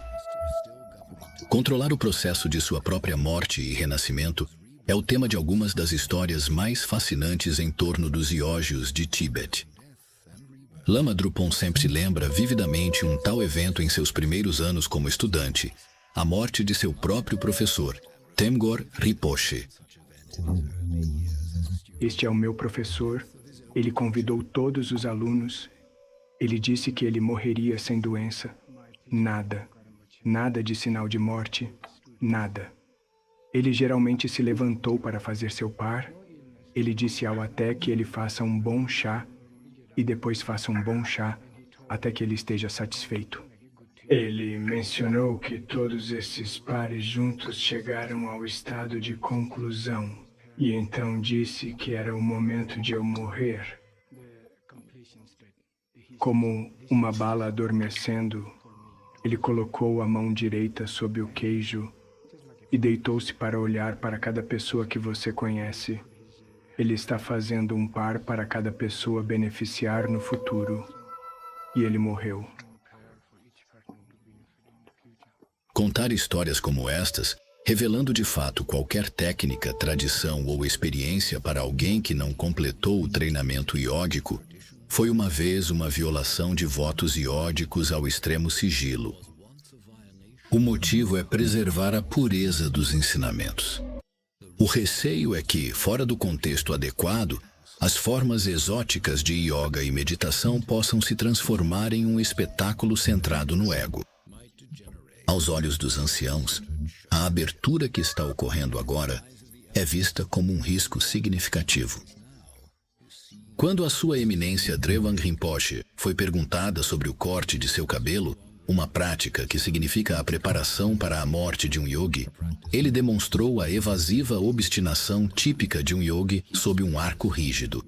Controlar o processo de sua própria morte e renascimento é o tema de algumas das histórias mais fascinantes em torno dos Yojos de Tibete. Lama Drupon sempre lembra vividamente um tal evento em seus primeiros anos como estudante, a morte de seu próprio professor, Temgor Rinpoche. Este é o meu professor. Ele convidou todos os alunos. Ele disse que ele morreria sem doença. Nada de sinal de morte, nada. Ele geralmente se levantou para fazer seu par. Ele disse ao até que ele faça um bom chá, e depois faça um bom chá até que ele esteja satisfeito. Ele mencionou que todos esses pares juntos chegaram ao estado de conclusão e então disse que era o momento de eu morrer. Como uma bala adormecendo, ele colocou a mão direita sob o queijo e deitou-se para olhar para cada pessoa que você conhece. Ele está fazendo um par para cada pessoa beneficiar no futuro. E ele morreu. Contar histórias como estas, revelando de fato qualquer técnica, tradição ou experiência para alguém que não completou o treinamento iógico, foi uma vez uma violação de votos iógicos ao extremo sigilo. O motivo é preservar a pureza dos ensinamentos. O receio é que, fora do contexto adequado, as formas exóticas de yoga e meditação possam se transformar em um espetáculo centrado no ego. Aos olhos dos anciãos, a abertura que está ocorrendo agora é vista como um risco significativo. Quando a sua eminência Drewang Rinpoche foi perguntada sobre o corte de seu cabelo, uma prática que significa a preparação para a morte de um yogi, ele demonstrou a evasiva obstinação típica de um yogi sob um arco rígido.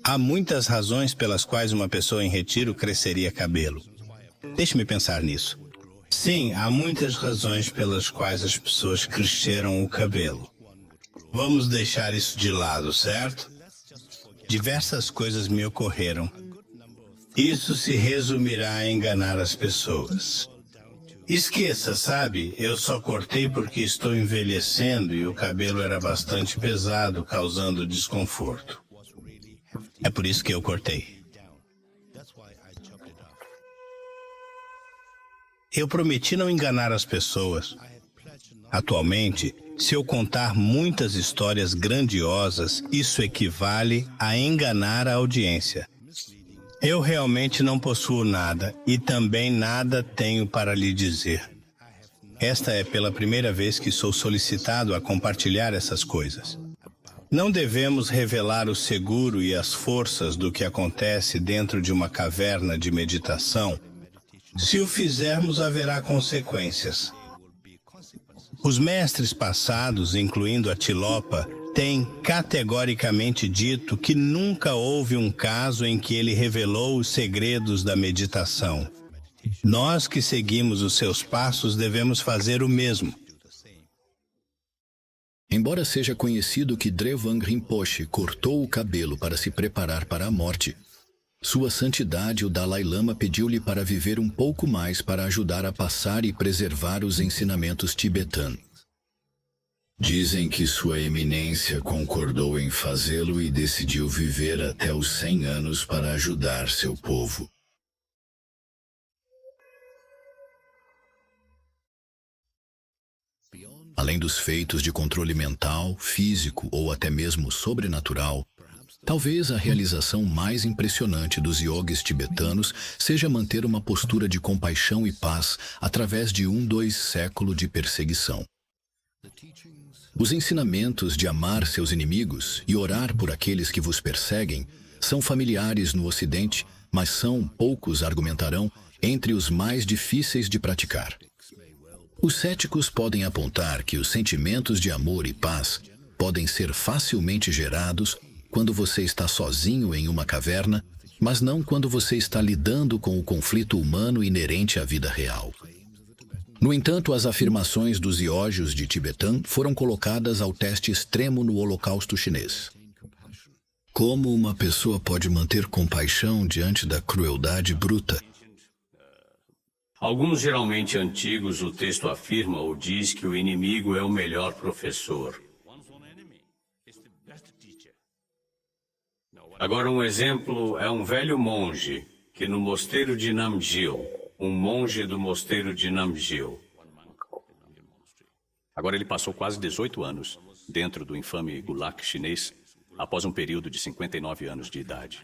Há muitas razões pelas quais uma pessoa em retiro cresceria cabelo. Deixe-me pensar nisso. Sim, há muitas razões pelas quais as pessoas cresceram o cabelo. Vamos deixar isso de lado, certo? Diversas coisas me ocorreram. Isso se resumirá a enganar as pessoas. Esqueça, sabe? Eu só cortei porque estou envelhecendo e o cabelo era bastante pesado, causando desconforto. É por isso que eu cortei. Eu prometi não enganar as pessoas. Atualmente, se eu contar muitas histórias grandiosas, isso equivale a enganar a audiência. Eu realmente não possuo nada e também nada tenho para lhe dizer. Esta é pela primeira vez que sou solicitado a compartilhar essas coisas. Não devemos revelar o seguro e as forças do que acontece dentro de uma caverna de meditação. Se o fizermos, haverá consequências. Os mestres passados, incluindo a Tilopa, têm categoricamente dito que nunca houve um caso em que ele revelou os segredos da meditação. Nós que seguimos os seus passos devemos fazer o mesmo. Embora seja conhecido que Drewang Rinpoche cortou o cabelo para se preparar para a morte, Sua Santidade, o Dalai Lama, pediu-lhe para viver um pouco mais para ajudar a passar e preservar os ensinamentos tibetanos. Dizem que Sua Eminência concordou em fazê-lo e decidiu viver até os 100 anos para ajudar seu povo. Além dos feitos de controle mental, físico ou até mesmo sobrenatural, talvez a realização mais impressionante dos yogis tibetanos seja manter uma postura de compaixão e paz através de 2 séculos de perseguição. Os ensinamentos de amar seus inimigos e orar por aqueles que vos perseguem são familiares no Ocidente, mas são, poucos argumentarão, entre os mais difíceis de praticar. Os céticos podem apontar que os sentimentos de amor e paz podem ser facilmente gerados quando você está sozinho em uma caverna, mas não quando você está lidando com o conflito humano inerente à vida real. No entanto, as afirmações dos iógios de Tibetã foram colocadas ao teste extremo no Holocausto chinês. Como uma pessoa pode manter compaixão diante da crueldade bruta? Alguns geralmente antigos, o texto afirma ou diz que o inimigo é o melhor professor. Agora, um exemplo é um velho monge que no mosteiro de Namgyal, um monge do mosteiro de Namgyal. Agora ele passou quase 18 anos dentro do infame Gulag chinês, após um período de 59 anos de idade.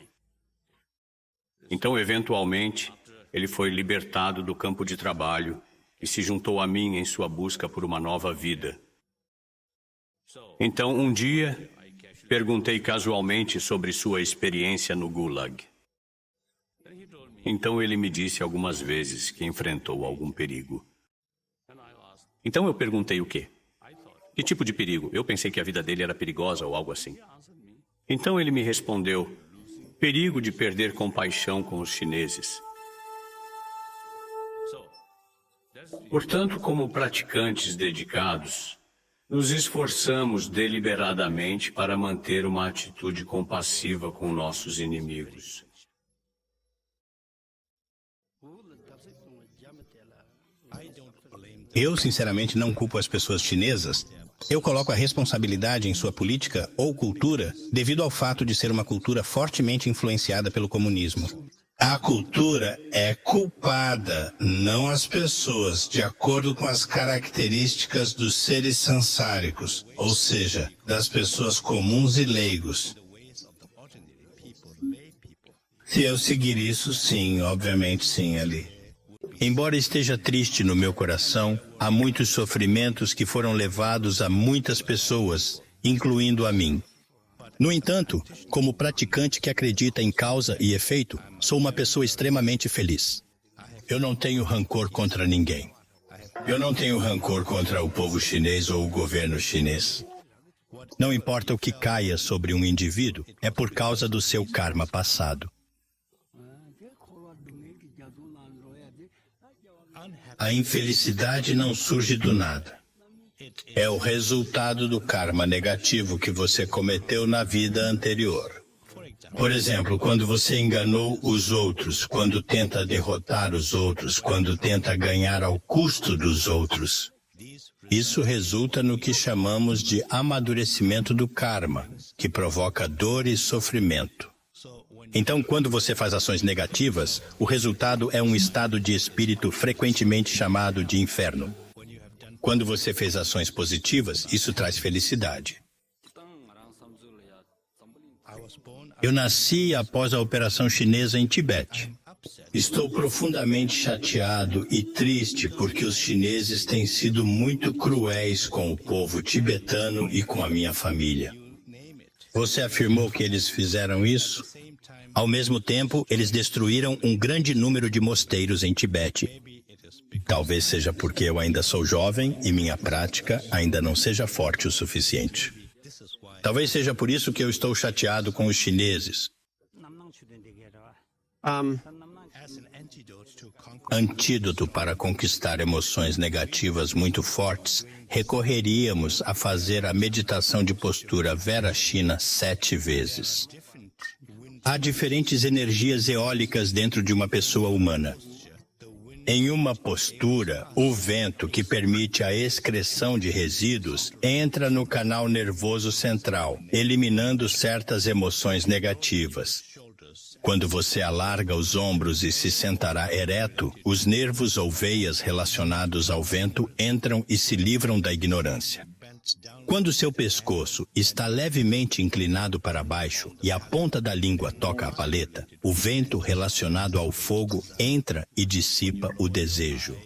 Então, eventualmente, ele foi libertado do campo de trabalho e se juntou a mim em sua busca por uma nova vida. Então, um dia, Perguntei casualmente sobre sua experiência no Gulag. Então ele me disse algumas vezes que enfrentou algum perigo. Então eu perguntei o quê? Que tipo de perigo? Eu pensei que a vida dele era perigosa ou algo assim. Então ele me respondeu: perigo de perder compaixão com os chineses. Portanto, como praticantes dedicados, nos esforçamos deliberadamente para manter uma atitude compassiva com nossos inimigos. Eu, sinceramente, não culpo as pessoas chinesas. Eu coloco a responsabilidade em sua política ou cultura devido ao fato de ser uma cultura fortemente influenciada pelo comunismo. A cultura é culpada, não as pessoas, de acordo com as características dos seres sansáricos, ou seja, das pessoas comuns e leigos. Se eu seguir isso, sim, obviamente sim, Ali. Embora esteja triste no meu coração, há muitos sofrimentos que foram levados a muitas pessoas, incluindo a mim. No entanto, como praticante que acredita em causa e efeito, sou uma pessoa extremamente feliz. Eu não tenho rancor contra ninguém. Eu não tenho rancor contra o povo chinês ou o governo chinês. Não importa o que caia sobre um indivíduo, é por causa do seu karma passado. A infelicidade não surge do nada. É o resultado do karma negativo que você cometeu na vida anterior. Por exemplo, quando você enganou os outros, quando tenta derrotar os outros, quando tenta ganhar ao custo dos outros. Isso resulta no que chamamos de amadurecimento do karma, que provoca dor e sofrimento. Então, quando você faz ações negativas, o resultado é um estado de espírito frequentemente chamado de inferno. Quando você fez ações positivas, isso traz felicidade. Eu nasci após a operação chinesa em Tibete. Estou profundamente chateado e triste porque os chineses têm sido muito cruéis com o povo tibetano e com a minha família. Você afirmou que eles fizeram isso? Ao mesmo tempo, eles destruíram um grande número de mosteiros em Tibete. Talvez seja porque eu ainda sou jovem e minha prática ainda não seja forte o suficiente. Talvez seja por isso que eu estou chateado com os chineses. Antídoto para conquistar emoções negativas muito fortes, recorreríamos a fazer a meditação de postura Vipassana 7 vezes. Há diferentes energias eólicas dentro de uma pessoa humana. Em uma postura, o vento que permite a excreção de resíduos entra no canal nervoso central, eliminando certas emoções negativas. Quando você alarga os ombros e se sentará ereto, os nervos ou veias relacionados ao vento entram e se livram da ignorância. Quando seu pescoço está levemente inclinado para baixo e a ponta da língua toca a paleta, o vento relacionado ao fogo entra e dissipa o desejo.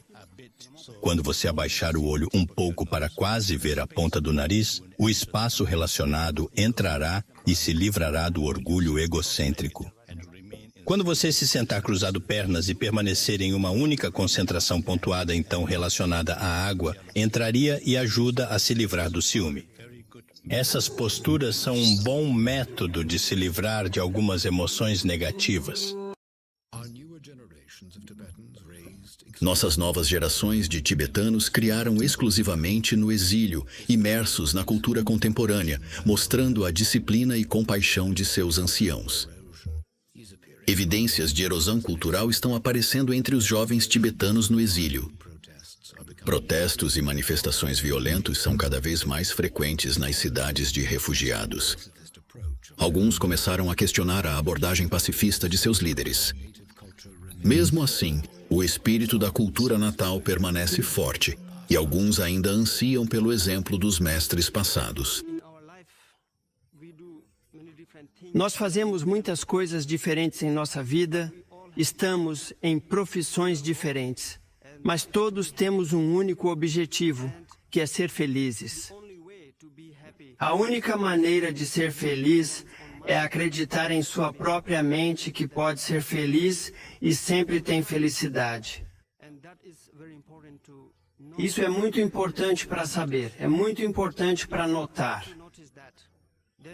Quando você abaixar o olho um pouco para quase ver a ponta do nariz, o espaço relacionado entrará e se livrará do orgulho egocêntrico. Quando você se sentar cruzado pernas e permanecer em uma única concentração pontuada, então relacionada à água, entraria e ajuda a se livrar do ciúme. Essas posturas são um bom método de se livrar de algumas emoções negativas. Nossas novas gerações de tibetanos criaram exclusivamente no exílio, imersos na cultura contemporânea, mostrando a disciplina e compaixão de seus anciãos. Evidências de erosão cultural estão aparecendo entre os jovens tibetanos no exílio. Protestos e manifestações violentos são cada vez mais frequentes nas cidades de refugiados. Alguns começaram a questionar a abordagem pacifista de seus líderes. Mesmo assim, o espírito da cultura natal permanece forte e alguns ainda ansiam pelo exemplo dos mestres passados. Nós fazemos muitas coisas diferentes em nossa vida, estamos em profissões diferentes, mas todos temos um único objetivo, que é ser felizes. A única maneira de ser feliz é acreditar em sua própria mente que pode ser feliz e sempre tem felicidade. Isso é muito importante para saber, é muito importante para notar.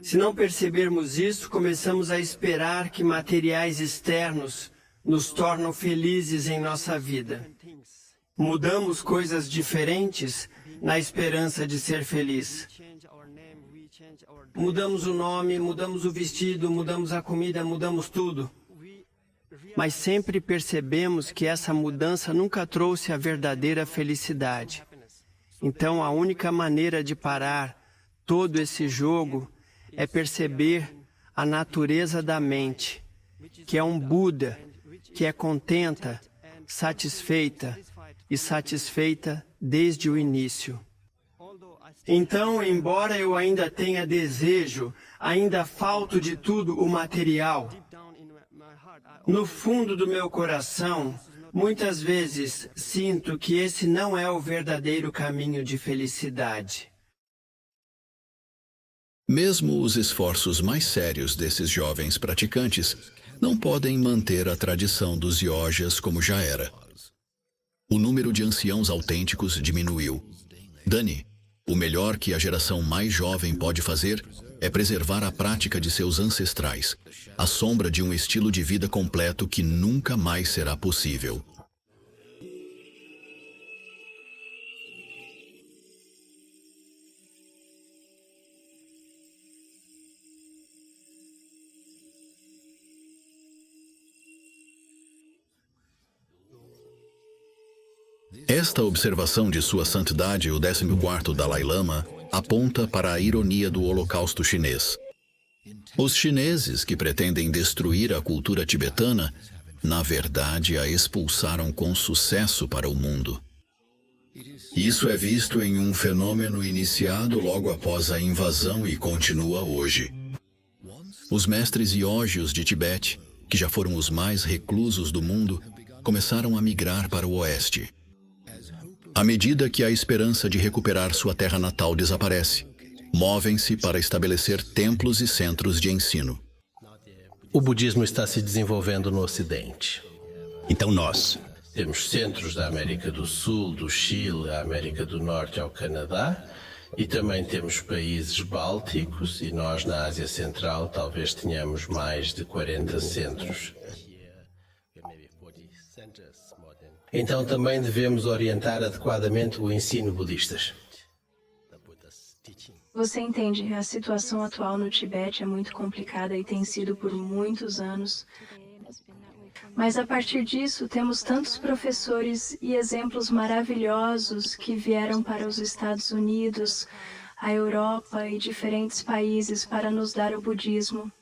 Se não percebermos isso, começamos a esperar que materiais externos nos tornam felizes em nossa vida. Mudamos coisas diferentes na esperança de ser feliz. Mudamos o nome, mudamos o vestido, mudamos a comida, mudamos tudo. Mas sempre percebemos que essa mudança nunca trouxe a verdadeira felicidade. Então, a única maneira de parar todo esse jogo é perceber a natureza da mente, que é um Buda, que é contenta, satisfeita e satisfeita desde o início. Então, embora eu ainda tenha desejo, ainda falto de tudo o material, no fundo do meu coração, muitas vezes sinto que esse não é o verdadeiro caminho de felicidade. Mesmo os esforços mais sérios desses jovens praticantes não podem manter a tradição dos yogas como já era. O número de anciãos autênticos diminuiu. Dani, o melhor que a geração mais jovem pode fazer é preservar a prática de seus ancestrais, à sombra de um estilo de vida completo que nunca mais será possível. Esta observação de Sua Santidade, o 14º Dalai Lama, aponta para a ironia do Holocausto chinês. Os chineses que pretendem destruir a cultura tibetana, na verdade, a expulsaram com sucesso para o mundo. Isso é visto em um fenômeno iniciado logo após a invasão e continua hoje. Os mestres yogis de Tibete, que já foram os mais reclusos do mundo, começaram a migrar para o oeste. À medida que a esperança de recuperar sua terra natal desaparece, movem-se para estabelecer templos e centros de ensino. O budismo está se desenvolvendo no Ocidente. Então nós Temos centros da América do Sul, do Chile, a América do Norte ao Canadá, e também temos países bálticos, e nós na Ásia Central talvez tenhamos mais de 40 centros. Então também devemos orientar adequadamente o ensino budistas. Você entende, a situação atual no Tibete é muito complicada e tem sido por muitos anos. Mas a partir disso, temos tantos professores e exemplos maravilhosos que vieram para os Estados Unidos, a Europa e diferentes países para nos dar o budismo.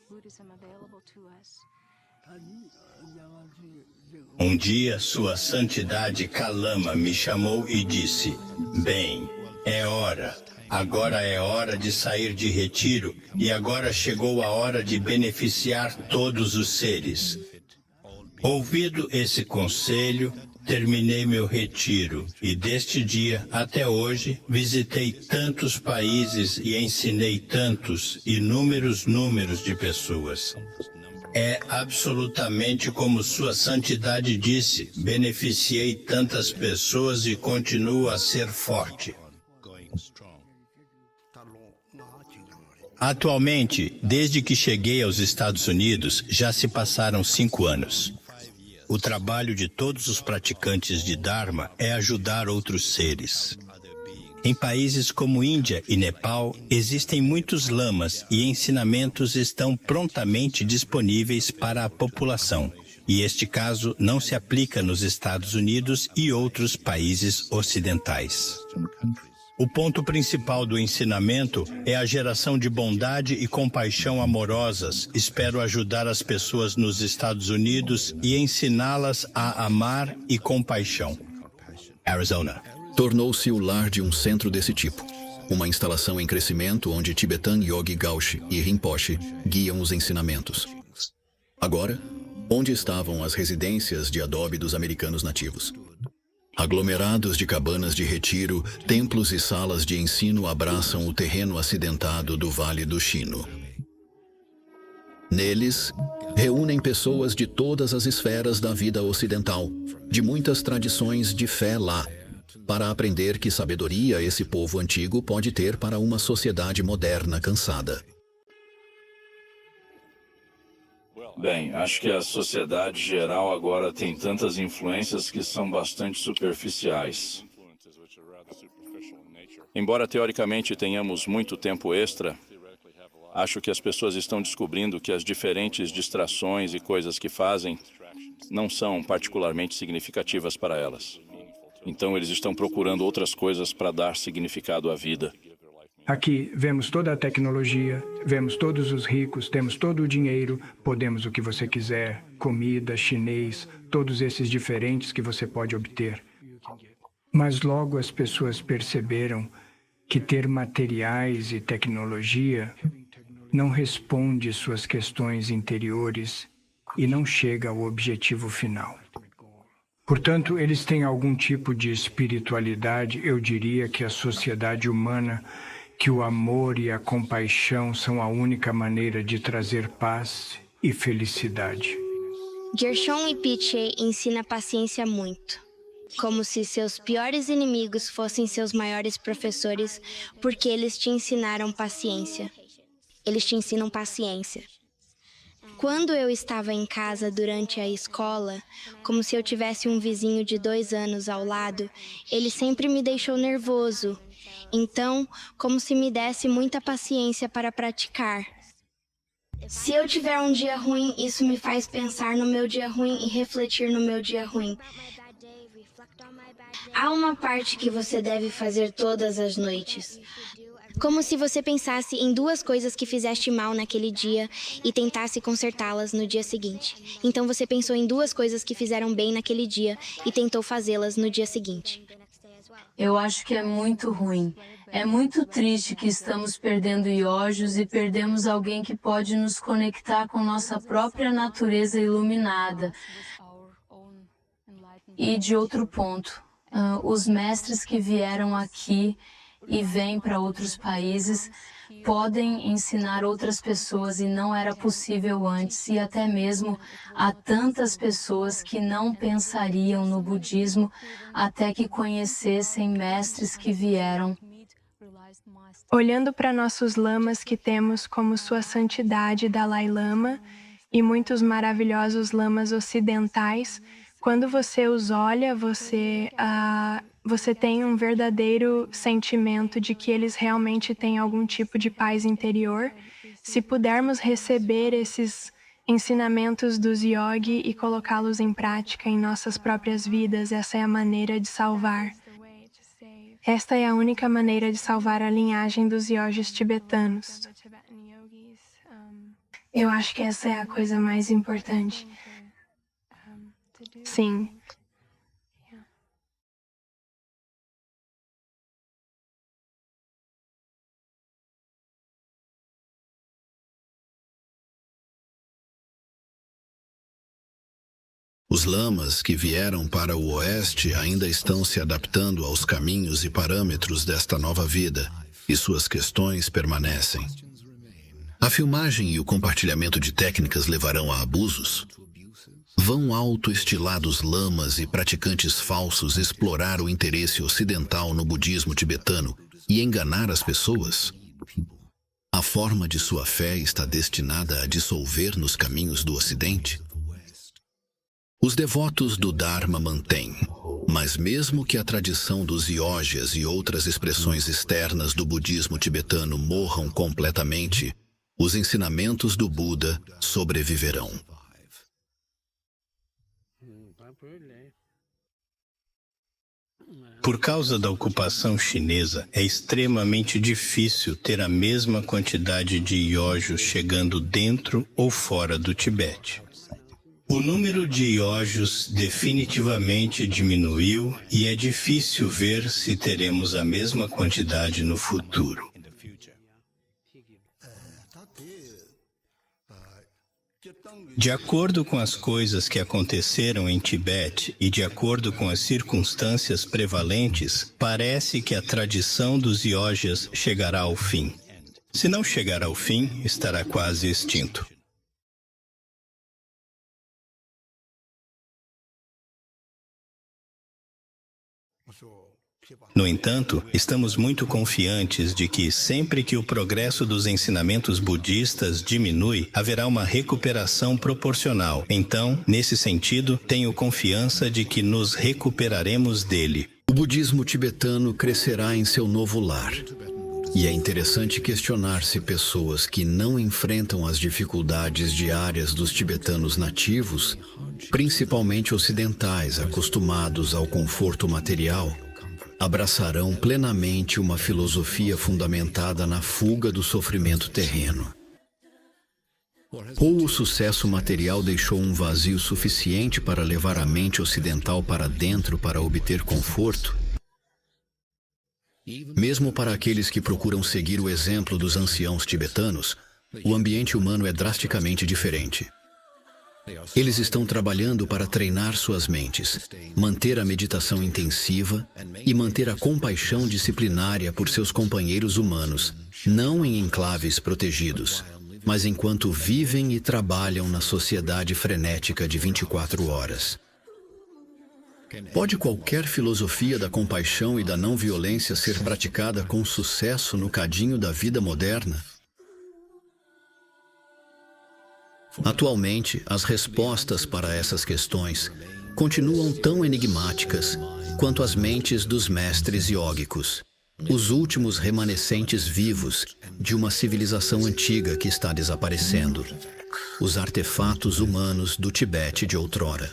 Um dia, Sua Santidade Kalama me chamou e disse: "Bem, é hora. Agora é hora de sair de retiro e agora chegou a hora de beneficiar todos os seres." Ouvido esse conselho, terminei meu retiro e deste dia até hoje visitei tantos países e ensinei inúmeros números de pessoas. É absolutamente como Sua Santidade disse, beneficiei tantas pessoas e continuo a ser forte. Atualmente, desde que cheguei aos Estados Unidos, já se passaram 5 anos. O trabalho de todos os praticantes de Dharma é ajudar outros seres. Em países como Índia e Nepal, existem muitos lamas e ensinamentos estão prontamente disponíveis para a população. E este caso não se aplica nos Estados Unidos e outros países ocidentais. O ponto principal do ensinamento é a geração de bondade e compaixão amorosas. Espero ajudar as pessoas nos Estados Unidos e ensiná-las a amar e compaixão. Arizona. Tornou-se o lar de um centro desse tipo. Uma instalação em crescimento onde Tibetan Yogi Gauche e Rinpoche guiam os ensinamentos. Agora, onde estavam as residências de adobe dos americanos nativos? Aglomerados de cabanas de retiro, templos e salas de ensino abraçam o terreno acidentado do Vale do Chino. Neles, reúnem pessoas de todas as esferas da vida ocidental, de muitas tradições de fé lá, para aprender que sabedoria esse povo antigo pode ter para uma sociedade moderna cansada. Bem, acho que a sociedade geral agora tem tantas influências que são bastante superficiais. Embora teoricamente tenhamos muito tempo extra, acho que as pessoas estão descobrindo que as diferentes distrações e coisas que fazem não são particularmente significativas para elas. Então eles estão procurando outras coisas para dar significado à vida. Aqui vemos toda a tecnologia, vemos todos os ricos, temos todo o dinheiro, podemos o que você quiser, comida, chinês, todos esses diferentes que você pode obter. Mas logo as pessoas perceberam que ter materiais e tecnologia não responde suas questões interiores e não chega ao objetivo final. Portanto, eles têm algum tipo de espiritualidade, eu diria que a sociedade humana, que o amor e a compaixão são a única maneira de trazer paz e felicidade. Gershon e Piche ensina paciência muito, como se seus piores inimigos fossem seus maiores professores, porque eles te ensinaram paciência. Eles te ensinam paciência. Quando eu estava em casa durante a escola, como se eu tivesse um vizinho de 2 anos ao lado, ele sempre me deixou nervoso. Então, como se me desse muita paciência para praticar. Se eu tiver um dia ruim, isso me faz pensar no meu dia ruim e refletir no meu dia ruim. Há uma parte que você deve fazer todas as noites. Como se você pensasse em 2 coisas que fizeste mal naquele dia e tentasse consertá-las no dia seguinte. Então você pensou em 2 coisas que fizeram bem naquele dia e tentou fazê-las no dia seguinte. Eu acho que é muito ruim. É muito triste que estamos perdendo iojos e perdemos alguém que pode nos conectar com nossa própria natureza iluminada. E de outro ponto, os mestres que vieram aqui e vêm para outros países podem ensinar outras pessoas e não era possível antes, e até mesmo há tantas pessoas que não pensariam no budismo até que conhecessem mestres que vieram. Olhando para nossos lamas que temos como Sua Santidade Dalai Lama e muitos maravilhosos lamas ocidentais, quando você os olha, você tem um verdadeiro sentimento de que eles realmente têm algum tipo de paz interior. Se pudermos receber esses ensinamentos dos yogi e colocá-los em prática em nossas próprias vidas, essa é a maneira de salvar. Esta é a única maneira de salvar a linhagem dos yogis tibetanos. Eu acho que essa é a coisa mais importante. Sim. Os lamas que vieram para o Oeste ainda estão se adaptando aos caminhos e parâmetros desta nova vida, e suas questões permanecem. A filmagem e o compartilhamento de técnicas levarão a abusos? Vão autoestilados lamas e praticantes falsos explorar o interesse ocidental no budismo tibetano e enganar as pessoas? A forma de sua fé está destinada a dissolver nos caminhos do Ocidente? Os devotos do Dharma mantêm, mas mesmo que a tradição dos yogyas e outras expressões externas do budismo tibetano morram completamente, os ensinamentos do Buda sobreviverão. Por causa da ocupação chinesa, é extremamente difícil ter a mesma quantidade de iojos chegando dentro ou fora do Tibete. O número de iojos definitivamente diminuiu e é difícil ver se teremos a mesma quantidade no futuro. De acordo com as coisas que aconteceram em Tibete e de acordo com as circunstâncias prevalentes, parece que a tradição dos Yogyas chegará ao fim. Se não chegar ao fim, estará quase extinto. No entanto, estamos muito confiantes de que sempre que o progresso dos ensinamentos budistas diminui, haverá uma recuperação proporcional. Então, nesse sentido, tenho confiança de que nos recuperaremos dele. O budismo tibetano crescerá em seu novo lar. E é interessante questionar se pessoas que não enfrentam as dificuldades diárias dos tibetanos nativos, principalmente ocidentais acostumados ao conforto material, abraçarão plenamente uma filosofia fundamentada na fuga do sofrimento terreno. Ou o sucesso material deixou um vazio suficiente para levar a mente ocidental para dentro para obter conforto? Mesmo para aqueles que procuram seguir o exemplo dos anciãos tibetanos, o ambiente humano é drasticamente diferente. Eles estão trabalhando para treinar suas mentes, manter a meditação intensiva e manter a compaixão disciplinária por seus companheiros humanos, não em enclaves protegidos, mas enquanto vivem e trabalham na sociedade frenética de 24 horas. Pode qualquer filosofia da compaixão e da não violência ser praticada com sucesso no cadinho da vida moderna? Atualmente, as respostas para essas questões continuam tão enigmáticas quanto as mentes dos mestres iógicos, os últimos remanescentes vivos de uma civilização antiga que está desaparecendo, os artefatos humanos do Tibete de outrora.